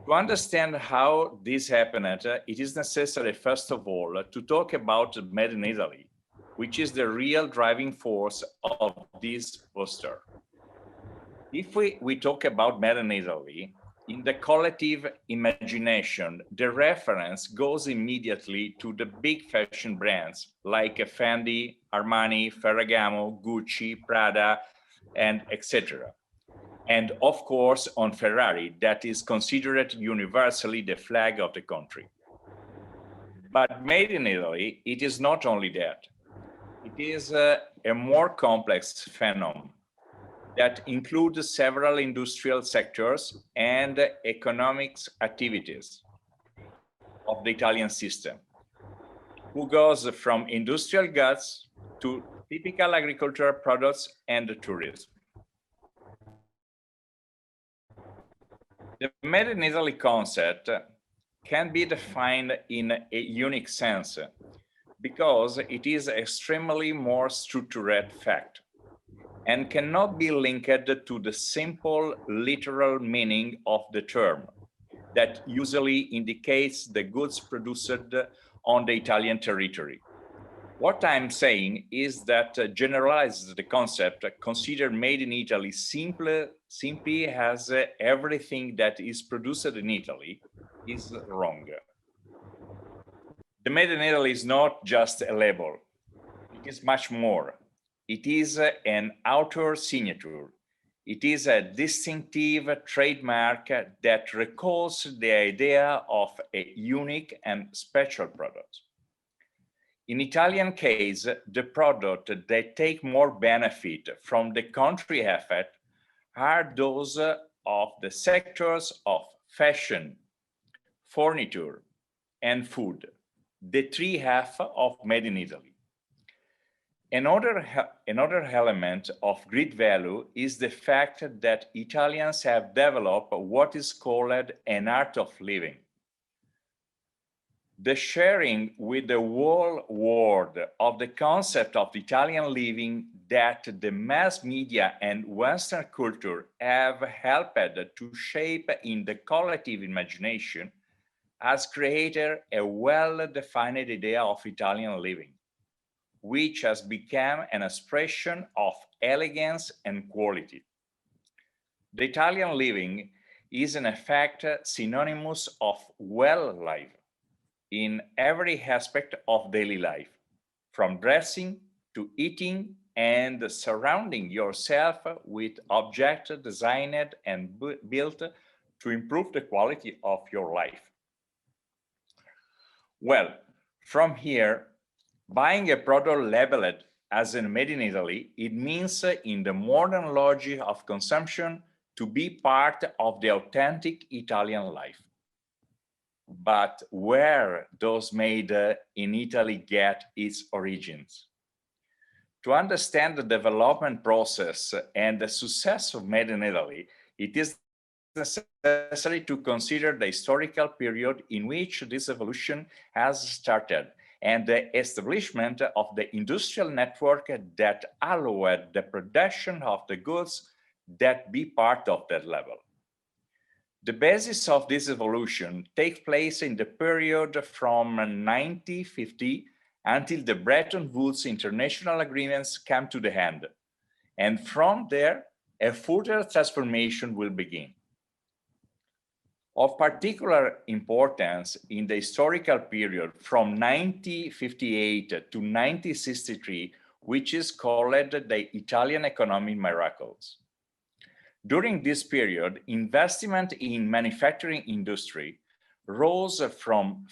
To understand how this happened, it is necessary, first of all, to talk about Made in Italy, which is the real driving force of this poster. If we talk about Made in Italy, In the collective imagination, the reference goes immediately to the big fashion brands like Fendi, Armani, Ferragamo, Gucci, Prada, and etc. And of course on Ferrari, that is considered universally the flag of the country. But made in Italy, it is not only that. It is a more complex phenomenon that includes several industrial sectors and economics activities of the Italian system, who goes from industrial goods to typical agricultural products and tourism. The Made in Italy concept can be defined in a unique sense because it is extremely more structured fact and cannot be linked to the simple literal meaning of the term that usually indicates the goods produced on the Italian territory. What I'm saying is that generalize the concept, consider made in Italy simply as everything that is produced in Italy is wrong. The made in Italy is not just a label, it is much more. It is an author signature. It is a distinctive trademark that recalls the idea of a unique and special product. In Italian case, the product that take more benefit from the country effect are those of the sectors of fashion, furniture, and food, the three half of Made in Italy. Another element of great value is the fact that Italians have developed what is called an art of living. The sharing with the whole world of the concept of Italian living that the mass media and Western culture have helped to shape in the collective imagination has created a well-defined idea of Italian living, which has become an expression of elegance and quality. The Italian living is in effect synonymous of well life in every aspect of daily life, from dressing to eating and surrounding yourself with objects designed and built to improve the quality of your life. Well, from here, buying a product labeled as made in Italy, it means in the modern logic of consumption to be part of the authentic Italian life. But where does made in Italy get its origins? To understand the development process and the success of Made in Italy, it is necessary to consider the historical period in which this evolution has started and the establishment of the industrial network that allowed the production of the goods that be part of that level. The basis of this evolution takes place in the period from 1950 until the Bretton Woods international agreements come to the end. And from there, a further transformation will begin. Of particular importance in the historical period from 1958 to 1963, which is called the Italian economic miracles. During this period, investment in manufacturing industry rose from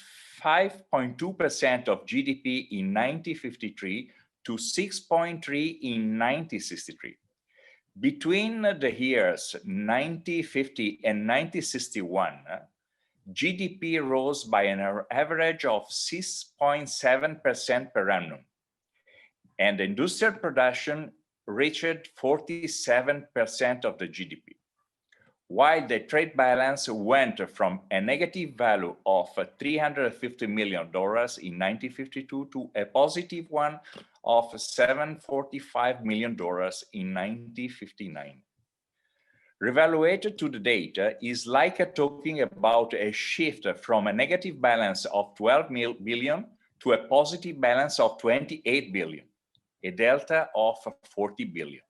5.2% of GDP in 1953 to 6.3% in 1963. Between the years 1950 and 1961, GDP rose by an average of 6.7% per annum, and industrial production reached 47% of the GDP, while the trade balance went from a negative value of $350 million in 1952 to a positive one of $745 million in 1959. Revaluated to the data is like talking about a shift from a negative balance of 12 billion to a positive balance of 28 billion, a delta of 40 billion.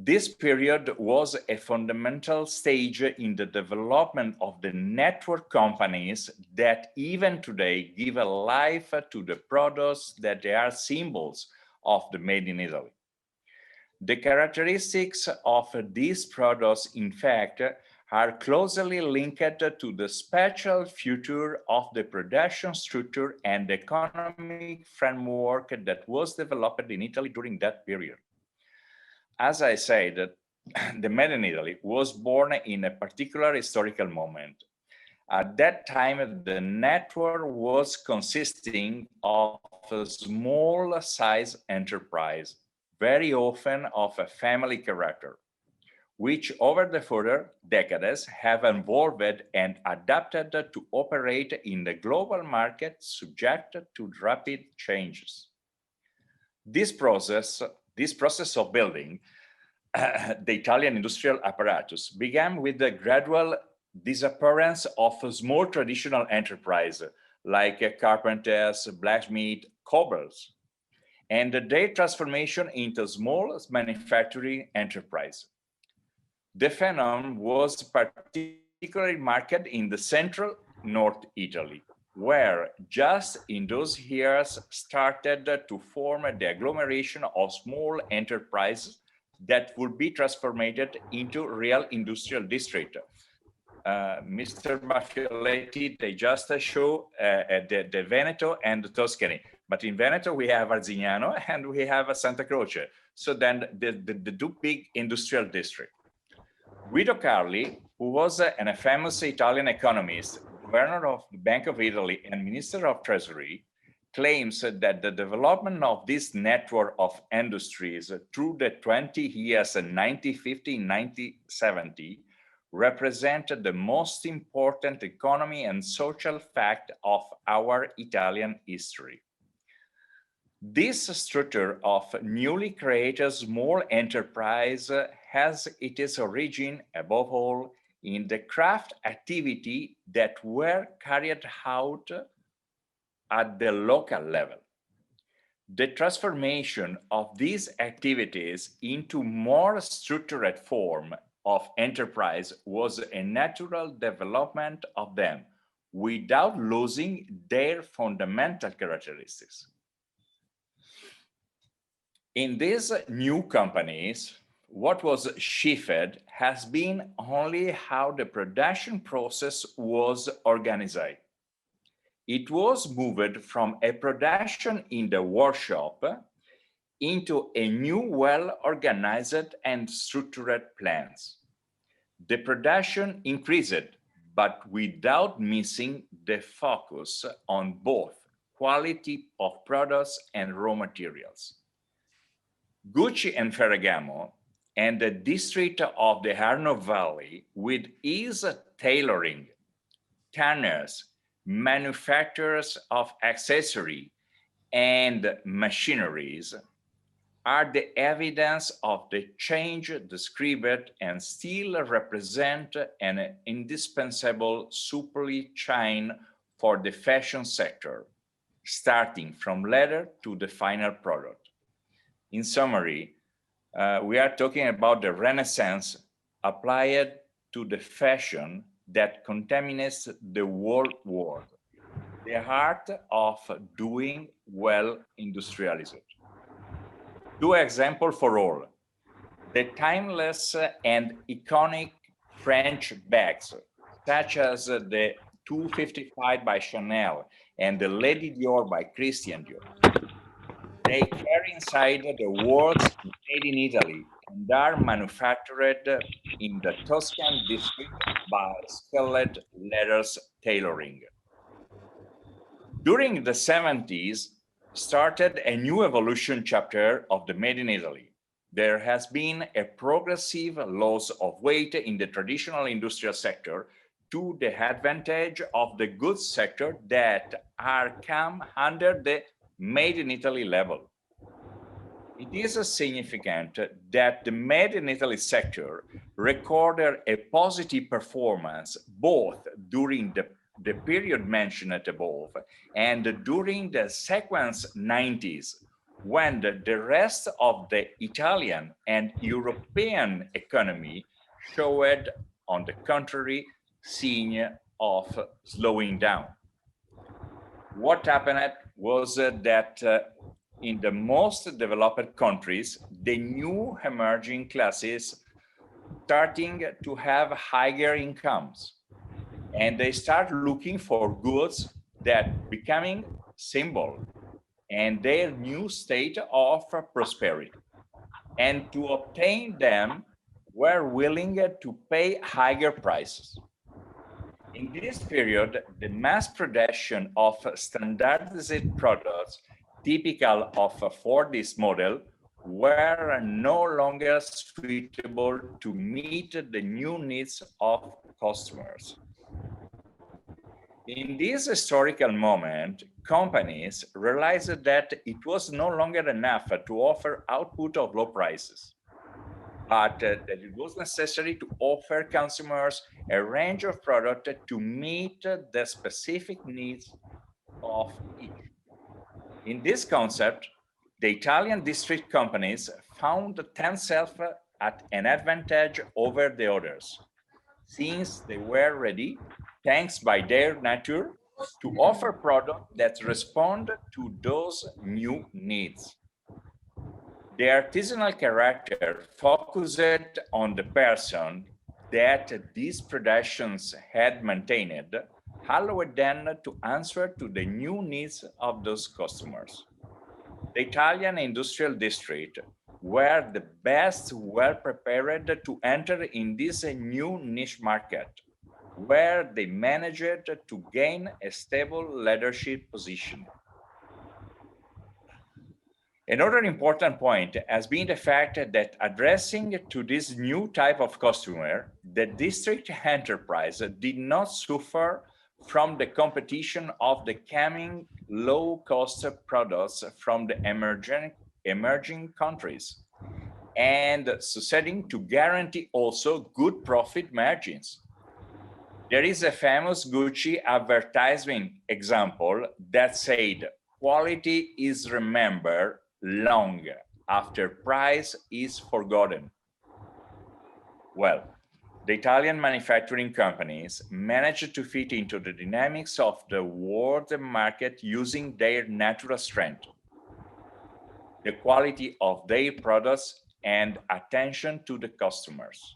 This period was a fundamental stage in the development of the network companies that even today give a life to the products that they are symbols of the Made in Italy. The characteristics of these products, in fact, are closely linked to the special future of the production structure and economic framework that was developed in Italy during that period. As I said, the Made in Italy was born in a particular historical moment. At that time, the network was consisting of a small size enterprise, very often of a family character, which over the further decades have evolved and adapted to operate in the global market subject to rapid changes. This process of building the Italian industrial apparatus began with the gradual disappearance of small traditional enterprise like carpenters, blacksmiths, cobblers, and their transformation into small manufacturing enterprise. The phenomenon was particularly marked in the central North Italy, where just in those years started to form the agglomeration of small enterprises that would be transformed into real industrial district. Mr. Maffioletti, they just show the Veneto and the Tuscany. But in Veneto, we have Arzignano and we have Santa Croce. So then the two big industrial districts. Guido Carli, who was a famous Italian economist, governor of the Bank of Italy and Minister of Treasury, claims that the development of this network of industries through the 20 years 1950-1970 represented the most important economy and social fact of our Italian history. This structure of newly created small enterprise has its origin, above all, in the craft activity that were carried out at the local level. The transformation of these activities into more structured form of enterprise was a natural development of them without losing their fundamental characteristics. In these new companies, what was shifted has been only how the production process was organized. It was moved from a production in the workshop into a new well-organized and structured plans. The production increased, but without missing the focus on both quality of products and raw materials. Gucci and Ferragamo and the district of the Arno Valley, with its tailoring, tanners, manufacturers of accessories and machineries, are the evidence of the change described and still represent an indispensable supply chain for the fashion sector, starting from leather to the final product. In summary, we are talking about the Renaissance applied to the fashion that contaminates the whole world, the art of doing well industrialized. Two examples for all: the timeless and iconic French bags, such as the 255 by Chanel and the Lady Dior by Christian Dior. They carry inside the words made in Italy and are manufactured in the Tuscan district by Skilled Letters Tailoring. During the 70s, started a new evolution chapter of the Made in Italy. There has been a progressive loss of weight in the traditional industrial sector to the advantage of the goods sector that are come under the Made in Italy label. It is significant that the Made in Italy sector recorded a positive performance both during the period mentioned above and during the sequence 90s, when the rest of the Italian and European economy showed, on the contrary, sign of slowing down. What happened was that in the most developed countries, the new emerging classes starting to have higher incomes, and they start looking for goods that becoming symbol and their new state of prosperity. And to obtain them, were willing to pay higher prices. In this period, the mass production of standardized products typical for this model were no longer suitable to meet the new needs of customers. In this historical moment, companies realized that it was no longer enough to offer output of low prices, but that it was necessary to offer consumers a range of products to meet the specific needs of each. In this concept, the Italian district companies found themselves at an advantage over the others, since they were ready, thanks by their nature, to offer products that respond to those new needs. The artisanal character focused on the person that these productions had maintained, allowed them to answer to the new needs of those customers. The Italian industrial district were the best well prepared to enter in this new niche market, where they managed to gain a stable leadership position. Another important point has been the fact that addressing to this new type of customer, the district enterprise did not suffer from the competition of the coming low-cost products from the emerging countries, and succeeding to guarantee also good profit margins. There is a famous Gucci advertising example that said, "Quality is remembered long after price is forgotten." Well, the Italian manufacturing companies managed to fit into the dynamics of the world market using their natural strength, the quality of their products, and attention to the customers.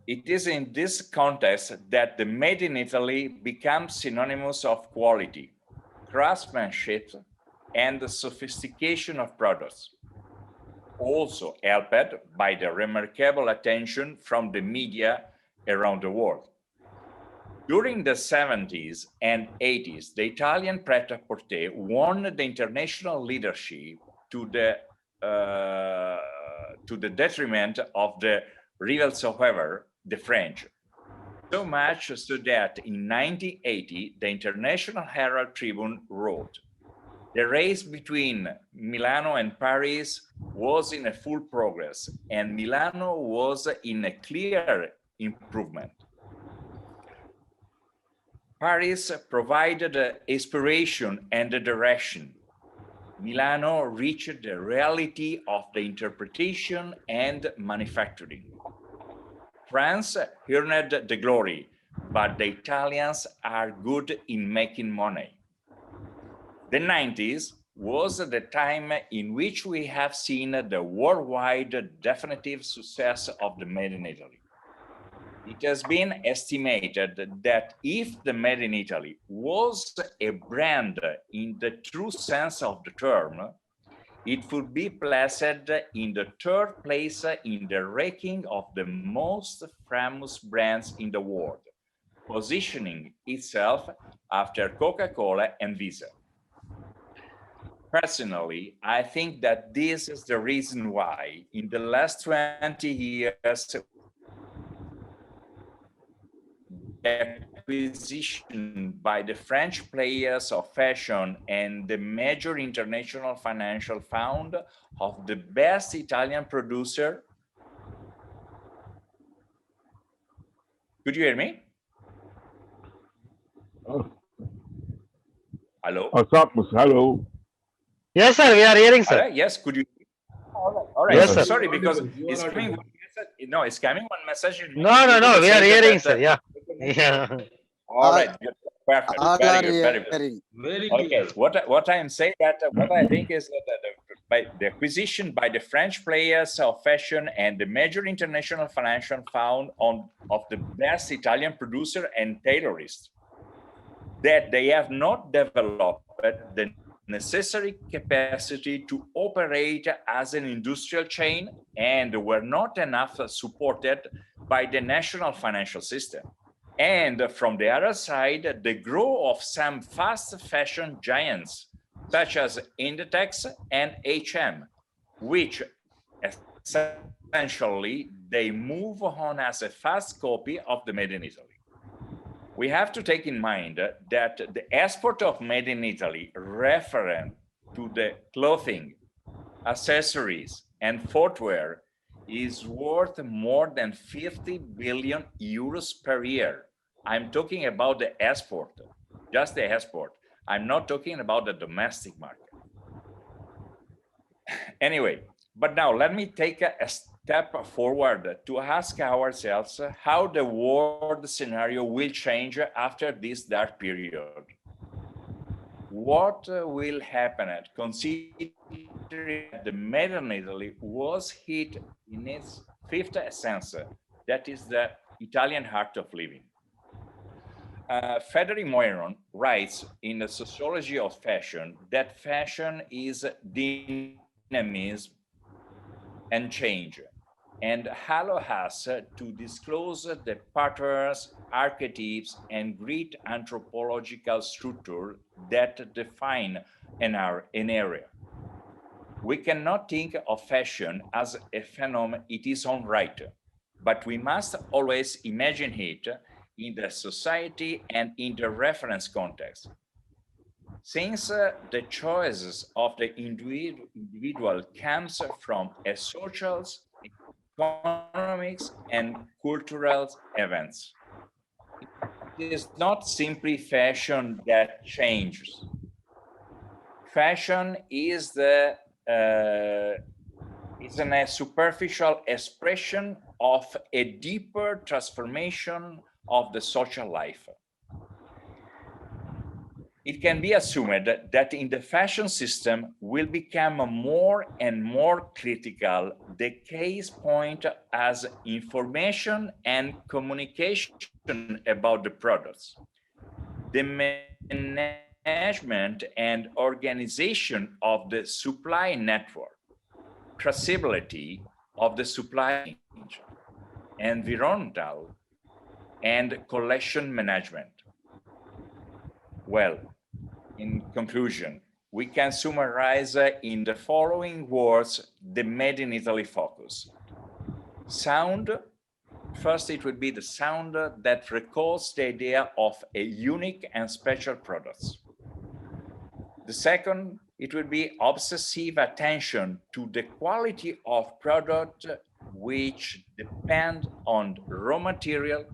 It is in this context that the Made in Italy becomes synonymous of quality, craftsmanship, and the sophistication of products, also helped by the remarkable attention from the media around the world. During the 70s and 80s, the Italian pret-a-porter won the international leadership to the detriment of the rivals, however, the French. So much so that in 1980, the International Herald Tribune wrote, "The race between Milano and Paris was in a full progress, and Milano was in a clear improvement." Paris provided inspiration and the direction. Milano reached the reality of the interpretation and manufacturing. France earned the glory, but the Italians are good in making money. The 90s was the time in which we have seen the worldwide definitive success of the Made in Italy. It has been estimated that if the Made in Italy was a brand in the true sense of the term, it would be placed in the third place in the ranking of the most famous brands in the world, positioning itself after Coca-Cola and Visa. Personally, I think that this is the reason why in the last 20 years, acquisition by the French players of fashion and the major international financial fund of the best Italian producer. Could you hear me? Oh, Hello? Ashok, hello. Yes, sir. We are hearing, All sir. right, yes, could you? All right. Yes, sir. Sorry, because You are it's coming audible. one message. No, it's coming one message. No. We are hearing, sir. Yeah. Yeah. All right. Perfect. All Very are good. Very good. hearing. Very Okay. clear. What I am saying that what I think is that by the acquisition by the French players of fashion and the major international financial fund of the best Italian producer and tailorist, that they have not developed the necessary capacity to operate as an industrial chain and were not enough supported by the national financial system. And from the other side, the growth of some fast fashion giants, such as Inditex and H&M, which essentially they move on as a fast copy of the Made in Italy. We have to take in mind that the export of Made in Italy referent to the clothing, accessories, and footwear is worth more than 50 billion euros per year. I'm talking about the export, just the export. I'm not talking about the domestic market. Anyway, but now let me take a step forward to ask ourselves how the world scenario will change after this dark period. What will happen considering the Made in Italy was hit in its fifth essence, that is the Italian art of living. Frederick Moiron writes in the Sociology of Fashion that fashion is dynamism and change, and allow us to disclose the patterns, archetypes, and great anthropological structure that define an area. We cannot think of fashion as a phenomenon in its own right, but we must always imagine it in the society and in the reference context. Since the choices of the individual comes from a social, economics, and cultural events. It is not simply fashion that changes. Fashion is a superficial expression of a deeper transformation of the social life. It can be assumed that in the fashion system will become more and more critical the case point as information and communication about the products. The management and organization of the supply network, traceability of the supply chain, environmental and collection management. Well, in conclusion, we can summarize in the following words the Made in Italy focus. Sound, first it would be the sound that recalls the idea of a unique and special products. The second, it would be obsessive attention to the quality of product which depend on raw material,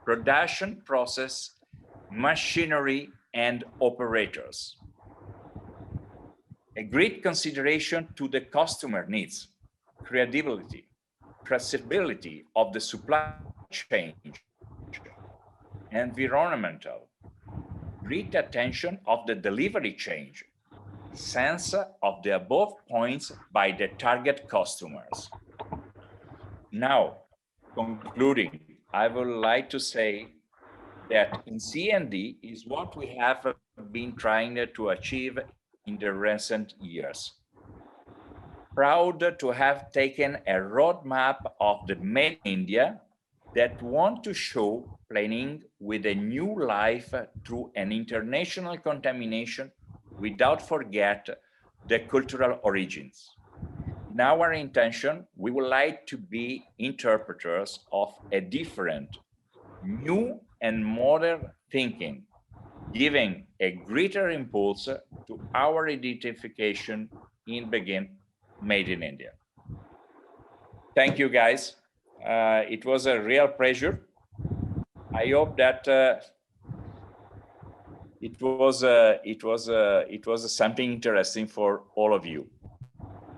production process, machinery, and operators. A great consideration to the customer needs, credibility, traceability of the supply chain, environmental, great attention of the delivery chain, sense of the above points by the target customers. Now, concluding, I would like to say that in C&D is what we have been trying to achieve in the recent years. Proud to have taken a roadmap of the Made in India that want to show planning with a new life through an international contamination without forget the cultural origins. In our intention, we would like to be interpreters of a different, new and modern thinking, giving a greater impulse to our identification in begin Made in India. Thank you, guys. It was a real pleasure. I hope that it was something interesting for all of you.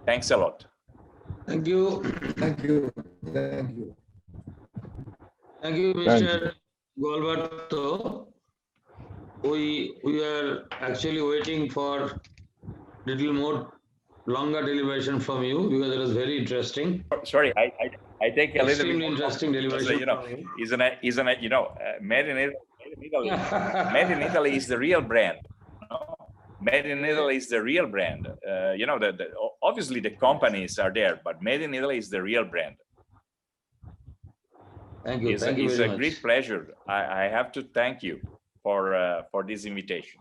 Thanks a lot. Thank you. Thank you. Thank you. Thank you, Thank Mr. Gualberto. We are actually waiting for little more longer deliberation from you because it was very interesting. Sorry, I take a little bit Extremely more interesting deliberation from you. isn't it? Made in Italy. Made in Italy is the real brand. No? Made in Italy is the real brand. Obviously the companies are there, but Made in Italy is the real brand. Thank you. Thank you It's very a much. great pleasure. I have to thank you for this invitation.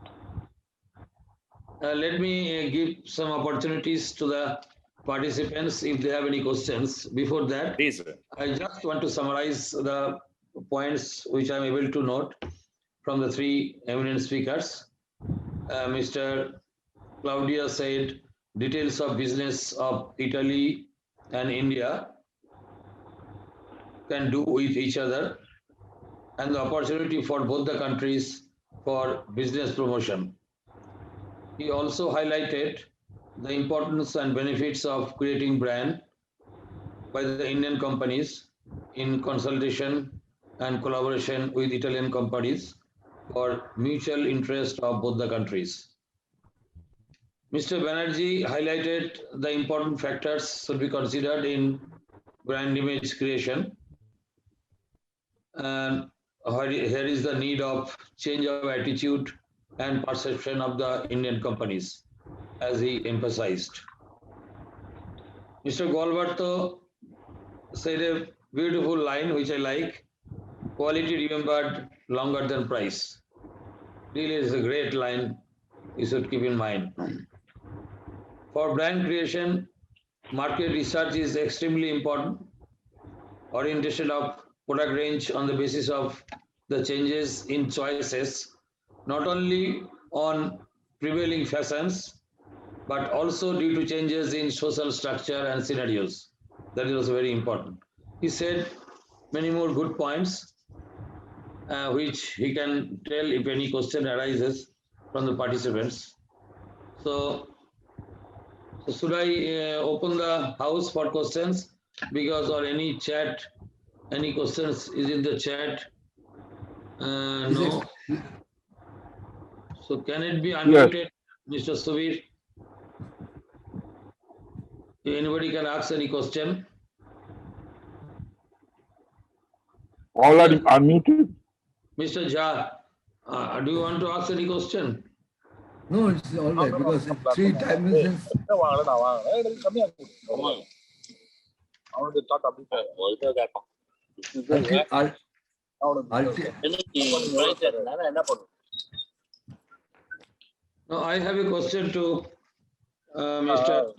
Let me give some opportunities to the participants if they have any questions. Before that, Please. I just want to summarize the points which I'm able to note from the three eminent speakers. Mr. Claudio said details of business of Italy and India can do with each other and the opportunity for both the countries for business promotion. He also highlighted the importance and benefits of creating brand by the Indian companies in consultation and collaboration with Italian companies for mutual interest of both the countries. Mr. Banerjee highlighted the important factors should be considered in brand image creation. And here is the need of change of attitude and perception of the Indian companies, as he emphasized. Mr. Gualberto said a beautiful line, which I like: quality remembered longer than price. Really is a great line you should keep in mind. For brand creation, market research is extremely important. Orientation of product range on the basis of the changes in choices, not only on prevailing fashions, but also due to changes in social structure and scenarios. That is also very important. He said many more good points, which he can tell if any question arises from the participants. So should I open the house for questions? Because or any chat, any questions is in the chat? No. So can it be unmuted, yes. Mr. Suvir? Anybody can ask any question? All are unmuted. Mr. Jha, do you want to ask any question? No, it's all right because 3 dimensions. No, I have a question to Mr.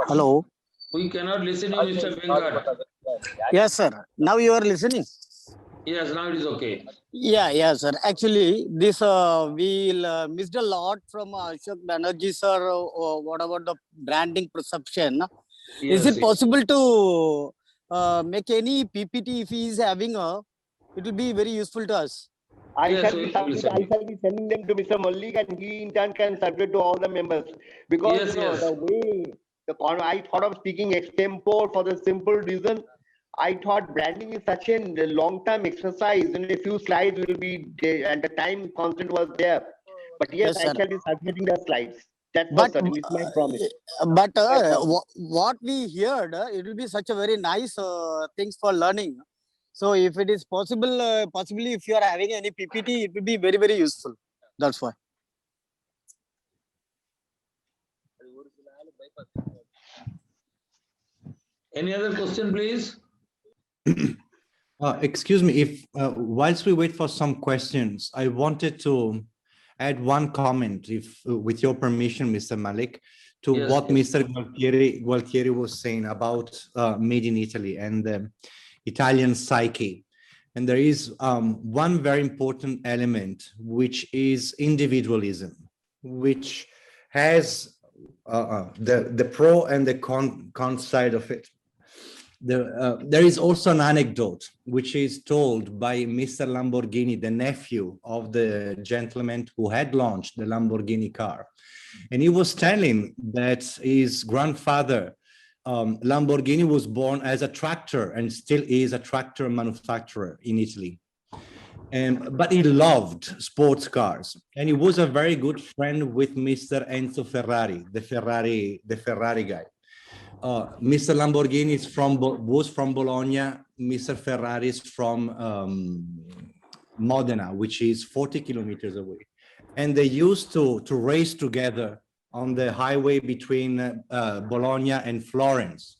Hello. We cannot listen to Mr. Venkat. Yes, sir. Now you are listening. Yes, now it is okay. Yeah, sir. Actually, this we missed a lot from Ashok Banerjee, sir. What about the branding perception? Yes, Is it possible to make any PPT if he is having it will be very useful to us. I Yes, shall be sending them to Mr. Malik, and he in turn can circulate to all the members. Because the way I thought of speaking extempore for the simple reason, I thought branding is such a long-term exercise, and a few slides will be there, and the time constant was there. But yes, I shall be circulating the slides. That's for certain. It's my promise. But what we heard, it will be such a very nice things for learning. So if it is possible, possibly if you are having any PPT, it will be very, very useful. That's why. Any other question, please? Excuse me, if whilst we wait for some questions, I wanted to add one comment, if with your permission, Mr. Malik, to what Mr. Gualtieri was saying about Made in Italy and the Italian psyche. And there is one very important element, which is individualism, which has the pro and the con side of it. There is also an anecdote which is told by Mr. Lamborghini, the nephew of the gentleman who had launched the Lamborghini car. And he was telling that his grandfather, Lamborghini, was born as a tractor and still is a tractor manufacturer in Italy. But he loved sports cars, and he was a very good friend with Mr. Enzo Ferrari, the Ferrari guy. Mr. Lamborghini was from Bologna. Mr. Ferrari is from Modena, which is 40 kilometers away. And they used to race together on the highway between Bologna and Florence.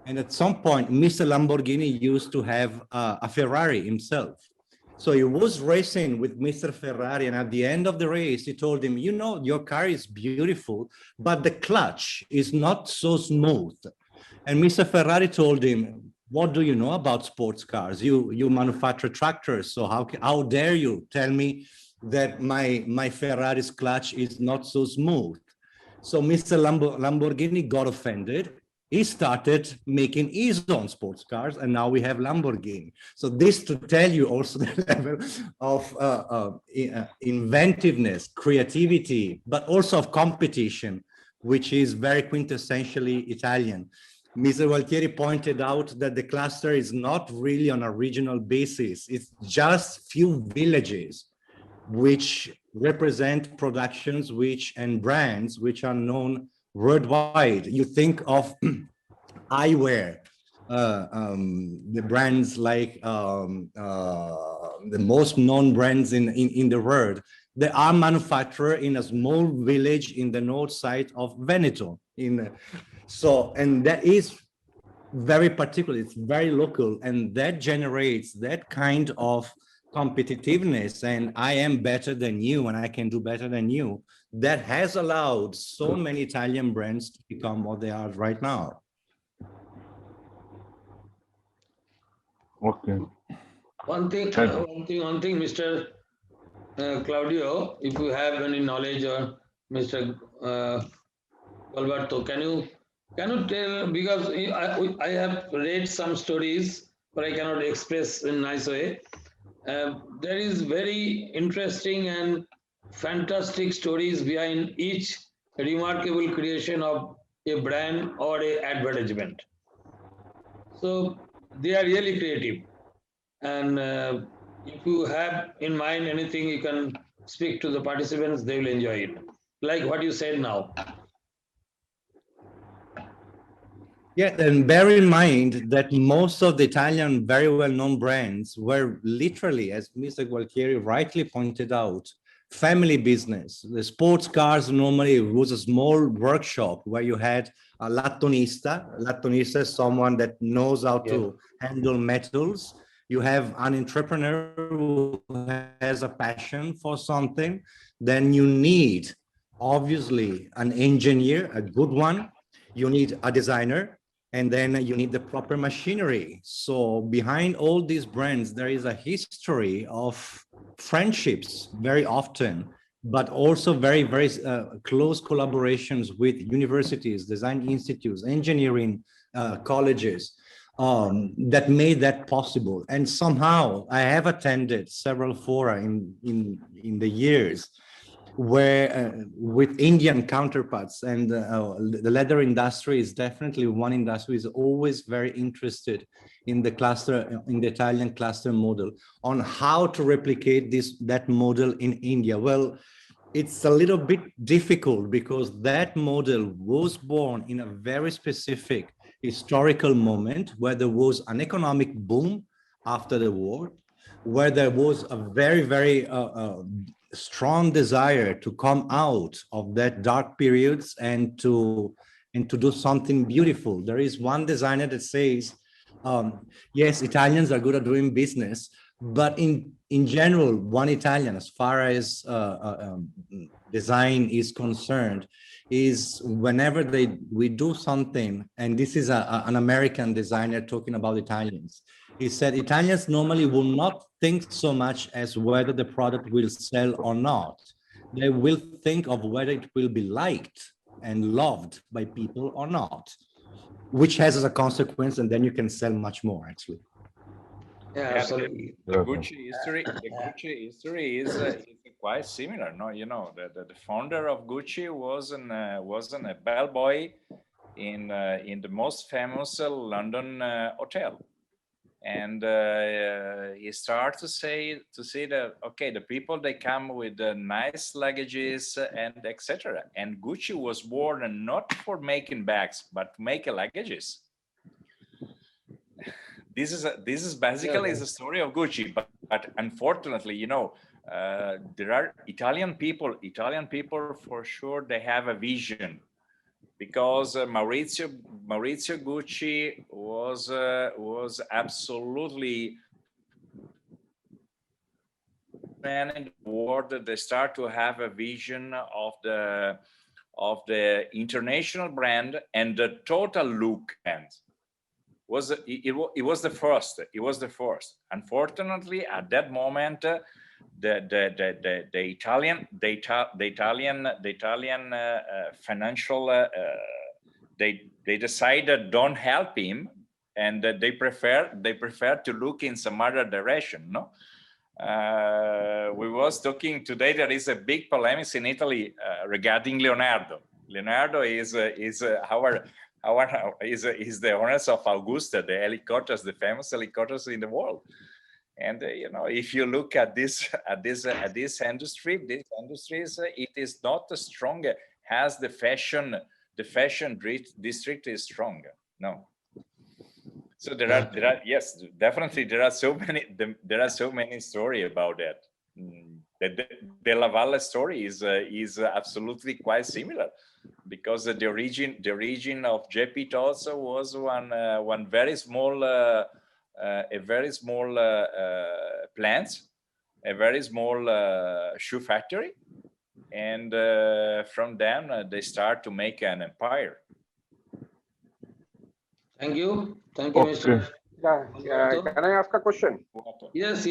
And at some point, Mr. Lamborghini used to have a Ferrari himself. So he was racing with Mr. Ferrari, and at the end of the race, he told him, you know, your car is beautiful, but the clutch is not so smooth. And Mr. Ferrari told him, what do you know about sports cars? You manufacture tractors, so how dare you tell me that my Ferrari's clutch is not so smooth? So Mr. Lamborghini got offended. He started making his own sports cars, and now we have Lamborghini. So this to tell you also the level of inventiveness, creativity, but also of competition, which is very quintessentially Italian. Mr. Gualtieri pointed out that the cluster is not really on a regional basis. It's just few villages which represent productions and brands which are known worldwide. You think of eyewear, the brands like the most known brands in the world. They are manufactured in a small village in the north side of Veneto. And that is very particular. It's very local, and that generates that kind of competitiveness. And I am better than you, and I can do better than you. That has allowed so many Italian brands to become what they are right now. Okay. One thing, Mr. Claudio, if you have any knowledge, or Mr. Gualberto, can you tell, because I have read some stories, but I cannot express in a nice way. There is very interesting and fantastic stories behind each remarkable creation of a brand or a advertisement. So they are really creative. And if you have in mind anything, you can speak to the participants, they will enjoy it. Like what you said now. Yeah, and bear in mind that most of the Italian very well-known brands were literally, as Mr. Gualtieri rightly pointed out, family business. The sports cars normally was a small workshop where you had a lattonista. Lattonista is someone that knows how to handle metals. You have an entrepreneur who has a passion for something. Then you need, obviously, an engineer, a good one. You need a designer. And then you need the proper machinery. So behind all these brands, there is a history of friendships very often, but also very, very close collaborations with universities, design institutes, engineering colleges that made that possible. And somehow I have attended several fora in the years where with Indian counterparts, and the leather industry is definitely one industry is always very interested in the cluster, in the Italian cluster model, on how to replicate that model in India. Well, it's a little bit difficult because that model was born in a very specific historical moment where there was an economic boom after the war, where there was a very, very strong desire to come out of that dark periods and to do something beautiful. There is one designer that says, yes, Italians are good at doing business, but in general, one Italian, as far as design is concerned, is whenever we do something, and this is an American designer talking about Italians. He said Italians normally will not think so much as whether the product will sell or not. They will think of whether it will be liked and loved by people or not, which has as a consequence, and then you can sell much more actually. Yeah, absolutely. The Gucci history is quite similar. No, you know, the founder of Gucci was a bellboy in the most famous London hotel, and he started to say that, okay, the people, they come with nice luggages and etc. And Gucci was born not for making bags, but to make luggages. This is basically the story of Gucci, but unfortunately, you know, there are Italian people for sure, they have a vision, because Maurizio Gucci was absolutely man in the world. They start to have a vision of the international brand and the total look, and it was the first. It was the first. Unfortunately, at that moment, the Italian financial they decided don't help him, and they prefer to look in some other direction. No, we was talking today. There is a big polemic in Italy regarding Leonardo. Leonardo is the owners of Augusta, the helicopters, the famous helicopters in the world. And you know, if you look at this industry, these industries, it is not as strong as the fashion district is stronger. No. So there are yes, definitely there are so many stories about that. The Laval story is absolutely quite similar, because the origin of JP also was one very small plant, a very small shoe factory, and from them they start to make an empire. Thank you, Okay. Mr. Yeah, can I ask a question? Yes.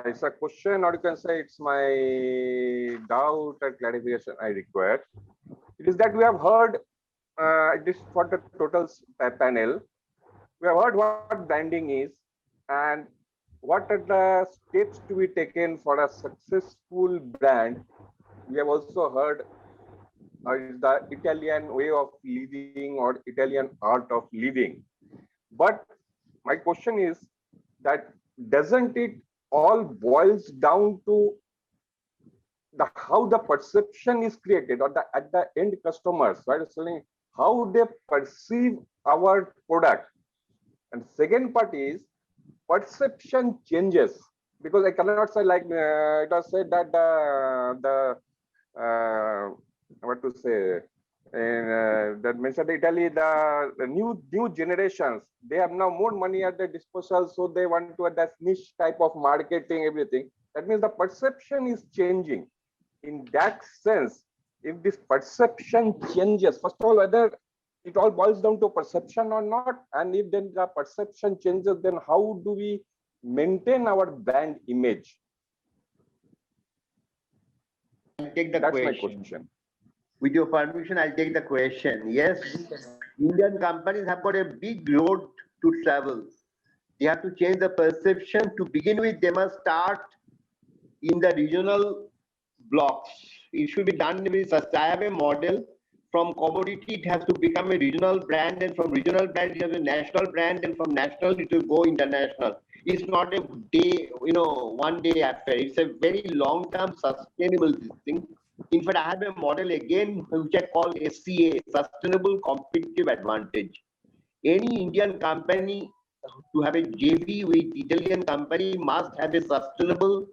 It's a question, or you can say it's my doubt and clarification I require. It is that we have heard this for the total panel. We have heard what branding is and what are the steps to be taken for a successful brand. We have also heard is the Italian way of living or Italian art of living. But my question is that doesn't it all boils down to how the perception is created, or at the end customers, right? So how they perceive our product. And second part is perception changes, because I cannot say like it was said that what to say, that mentioned Italy, the new generations, they have now more money at their disposal, so they want to have that niche type of marketing, everything. That means the perception is changing. In that sense, if this perception changes, first of all, whether it all boils down to perception or not, and if then the perception changes, then how do we maintain our brand image? I'll take the That's question. my question. With your permission, I'll take the question. Yes, Indian companies have got a big road to travel. They have to change the perception. To begin with, they must start in the regional blocks. It should be done with such. I have a model. From commodity, it has to become a regional brand, and from regional brand, it has a national brand, and from national, it will go international. It's not a day, one day affair. It's a very long-term sustainable thing. In fact, I have a model again, which I call SCA, Sustainable Competitive Advantage. Any Indian company to have a JV with Italian company must have a sustainable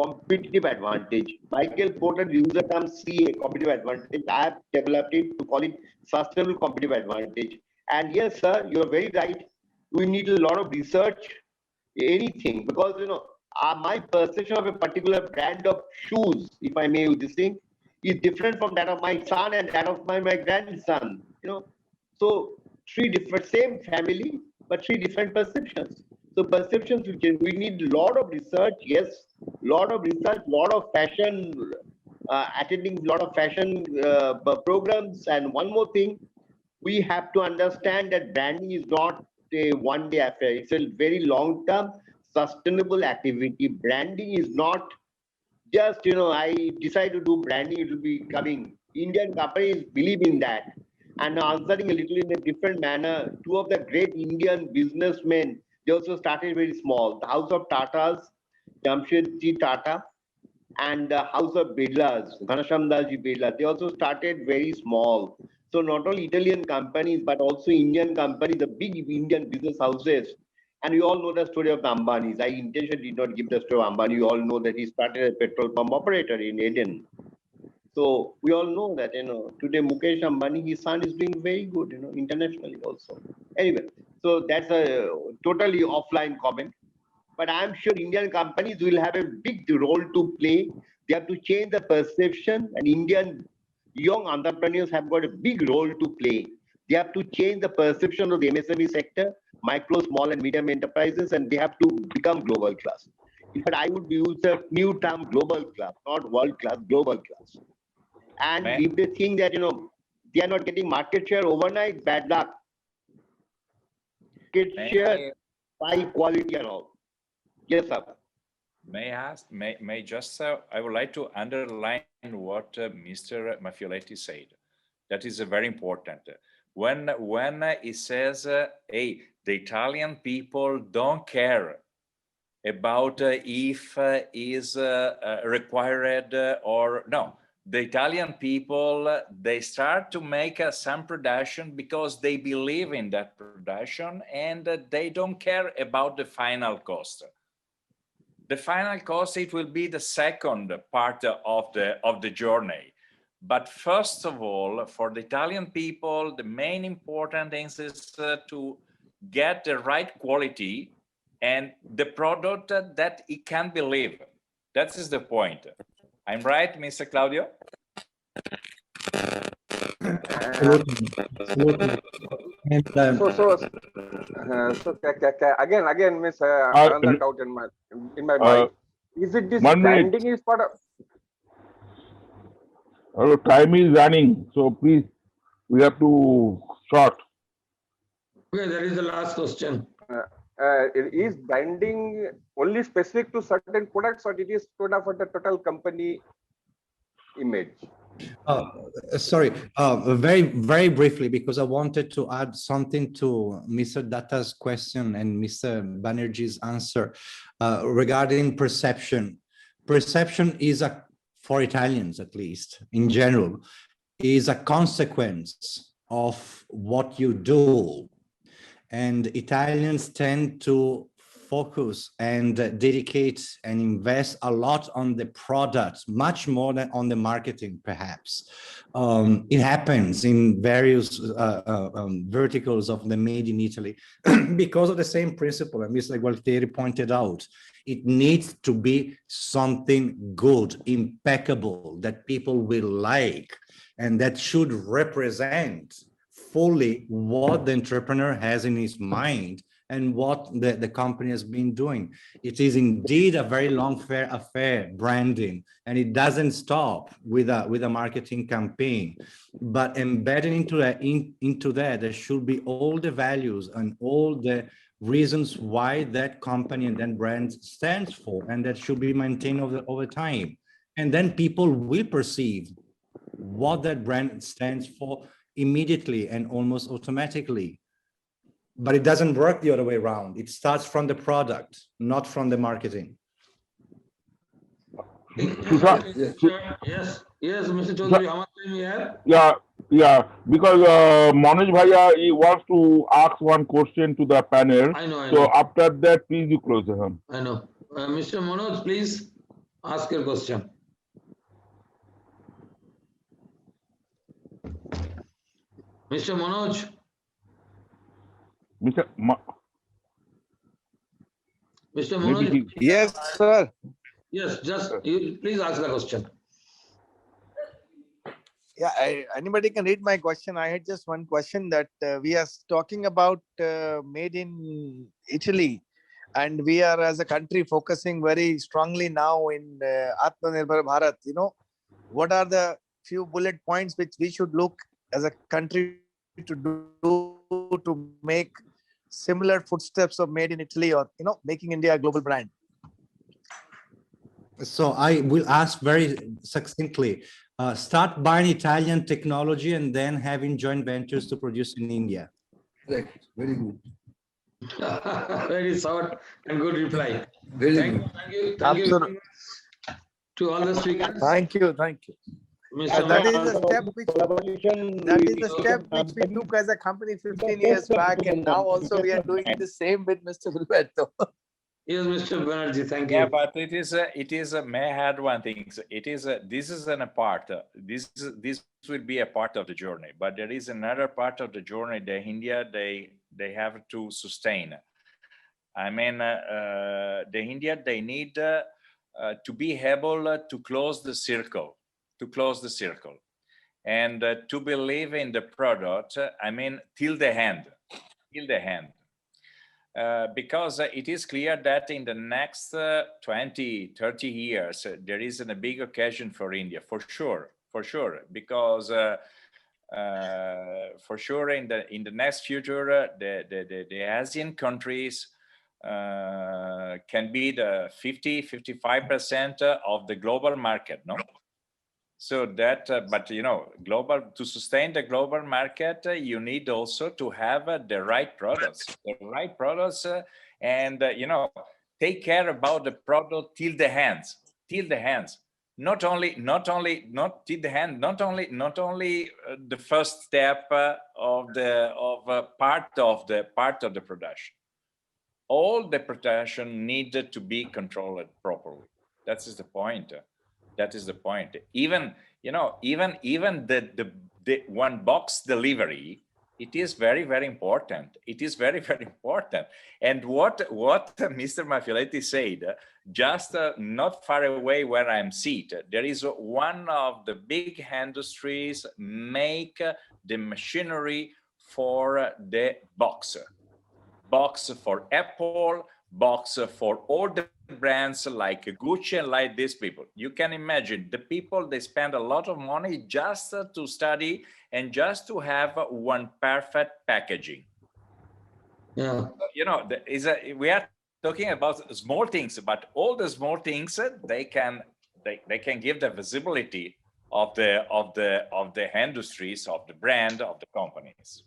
competitive advantage. Michael Porter used the term CA, competitive advantage. I have developed it to call it sustainable competitive advantage. And yes, sir, you're very right. We need a lot of research, anything, because my perception of a particular brand of shoes, if I may use this thing, is different from that of my son and that of my grandson. So three different, same family, but three different perceptions. So perceptions will change. We need a lot of research, yes, lot of research, lot of fashion attending a lot of fashion programs. And one more thing, we have to understand that branding is not a one-day affair. It's a very long-term, sustainable activity. Branding is not just, I decide to do branding, it will be coming. Indian companies believe in that. And answering a little in a different manner, two of the great Indian businessmen, they also started very small. The House of Tatas, Jamshedji Tata, and the House of Birlas, Ghanasham Dasji Birla, they also started very small. So not only Italian companies, but also Indian companies, the big Indian business houses. And you all know the story of the Ambanis. I intentionally did not give the story of Ambani. You all know that he started as a petrol pump operator in Eden. So we all know that, today Mukesh Ambani, his son is doing very good, internationally also. Anyway, so that's a totally offline comment. But I'm sure Indian companies will have a big role to play. They have to change the perception, and Indian young entrepreneurs have got a big role to play. They have to change the perception of the MSME sector, micro, small, and medium enterprises, and they have to become global class. In fact, I would use the new term global class, not world class, global class. And if they think that, they are not getting market share overnight, bad luck. Market share by quality and all. Yes, sir. May I ask, may just, I would like to underline what Mr. Maffioletti said. That is very important. When he says, hey, the Italian people don't care about if is required or no. The Italian people, they start to make some production because they believe in that production and they don't care about the final cost. The final cost, it will be the second part of the journey. But first of all, for the Italian people, the main important thing is to get the right quality and the product that it can believe. That is the point. I'm right, Mr. Claudio? Absolutely. And, Again, Miss, another doubt in my mind. Is it this branding is part of? Time is running, so please, we have to short. Okay, that is the last question. Is branding only specific to certain products, or it is sort of for the total company image? Sorry, very, very briefly, because I wanted to add something to Mr. Datta's question and Mr. Banerjee's answer regarding perception. Perception is for Italians, at least in general, is a consequence of what you do. And Italians tend to focus and dedicate and invest a lot on the product, much more than on the marketing, perhaps. It happens in various verticals of the Made in Italy because of the same principle, and Mr. Gualtieri pointed out. It needs to be something good, impeccable, that people will like, and that should represent fully what the entrepreneur has in his mind and what the company has been doing. It is indeed a very long affair, branding, and it doesn't stop with a marketing campaign. But embedded into that, there should be all the values and all the reasons why that company and that brand stands for, and that should be maintained over time. And then people will perceive what that brand stands for immediately and almost automatically. But it doesn't work the other way around. It starts from the product, not from the marketing. Yes, Mr. Chaudhary, how much time we have? Yeah, because Manoj Bhaiya, he wants to ask one question to the panel. I know. So after that, please you close the hand. I know. Mr. Manoj, please ask your question. Mr. Manoj. Mr. Manoj. Yes, sir. Yes, please ask the question. Yeah, anybody can read my question. I had just one question that we are talking about made in Italy, and we are as a country focusing very strongly now in Atmanirbhar Bharat, what are the few bullet points which we should look as a country to do to make similar footsteps of made in Italy, or making India a global brand? So I will ask very succinctly, start buying Italian technology and then having joint ventures to produce in India. Correct. Very good. Very short and good reply. Very Thank good. you, thank you, thank you Absolutely. very much to all the speakers. Thank you. Mr. That is Maffioletti. the step which we took as a company 15 years back, and now also we are doing the same with Mr. Gualberto. Yes, Mr. Banerjee, thank you. Yeah, but it is may I add one thing. This is a part. This will be a part of the journey, but there is another part of the journey that India they have to sustain. I mean, the India they need to be able to close the circle, and to believe in the product. I mean, till the end. Because it is clear that in the next 20, 30 years, there is a big occasion for India, for sure, because for sure in the next future, the Asian countries can be the 55% of the global market, no? So that, but to sustain the global market, you need also to have the right products, and take care about the product till the hands. Not only the first step of part of the production. All the production needed to be controlled properly. That is the point. Even the one box delivery, it is very, very important. And what Mr. Maffioletti said, just not far away where I'm seated, there is one of the big industries make the machinery for the box for Apple, box for all the brands like Gucci and like these people. You can imagine the people, they spend a lot of money just to study and just to have one perfect packaging. Yeah. We are talking about small things, but all the small things they can give the visibility of the industries, of the brand, of the companies.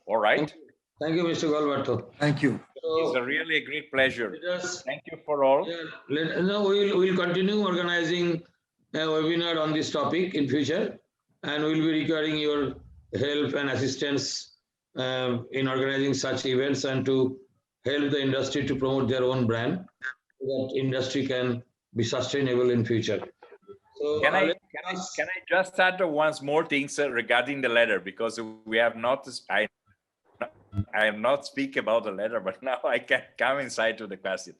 All right. Thank you, Mr. Gualberto. Thank you. It's a really a great pleasure. Thank you for all. Yeah, now we'll continue organizing a webinar on this topic in future, and we'll be requiring your help and assistance in organizing such events and to help the industry to promote their own brand, so that industry can be sustainable in future. So can I just add one more thing regarding the letter, because we have not. I am not speak about the letter, but now I can come inside to the question.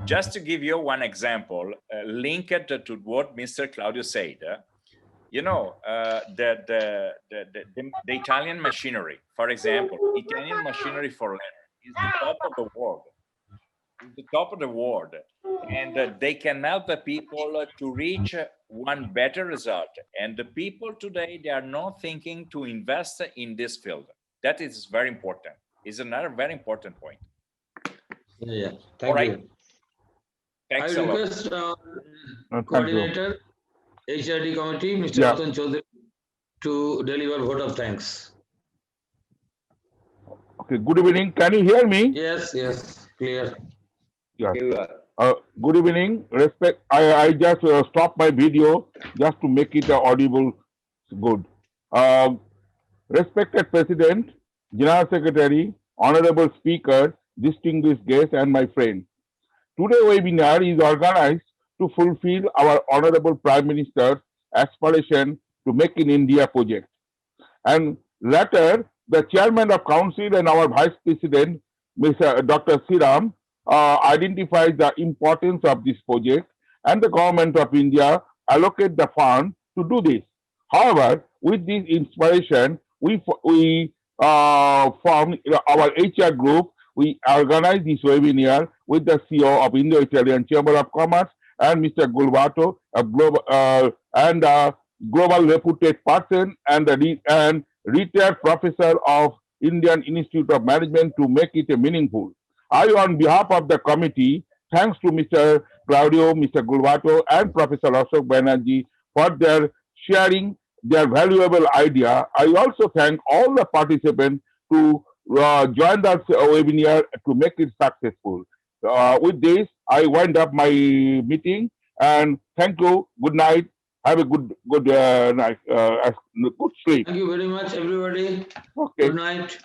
Just to give you one example, linked to what Mr. Claudio said, the Italian machinery, for example, Italian machinery for leather is the top of the world. And they can help the people to reach one better result. And the people today, they are not thinking to invest in this field. That is very important. Is another very important point. Yeah. Thank you. Thanks I a lot. request coordinator, HRD committee, Mr. Ratan Chaudhary, to deliver vote of thanks. Okay, good evening. Can you hear me? Yes, clear. Yeah. Good evening. Respect. I just stopped my video just to make it audible good. Respected President, General Secretary, Honorable Speaker, distinguished guests, and my friend. Today's webinar is organized to fulfill our Honorable Prime Minister's aspiration to make in India project. And later, the Chairman of Council and our Vice President, Mr. Dr. Siram, identifies the importance of this project, and the Government of India allocate the fund to do this. However, with this inspiration, we formed our HR group. We organized this webinar with the CEO of Indo-Italian Chamber of Commerce and Mr. Gualberto, and a global reputed person and retired professor of Indian Institute of Management to make it a meaningful. I, on behalf of the committee, thanks to Mr. Claudio, Mr. Gualberto, and Professor Ashok Banerjee for their sharing their valuable idea. I also thank all the participants to join the webinar to make it successful. With this, I wind up my meeting and thank you. Good night. Have a good night. Good sleep. Thank you very much, everybody. Okay. Good night.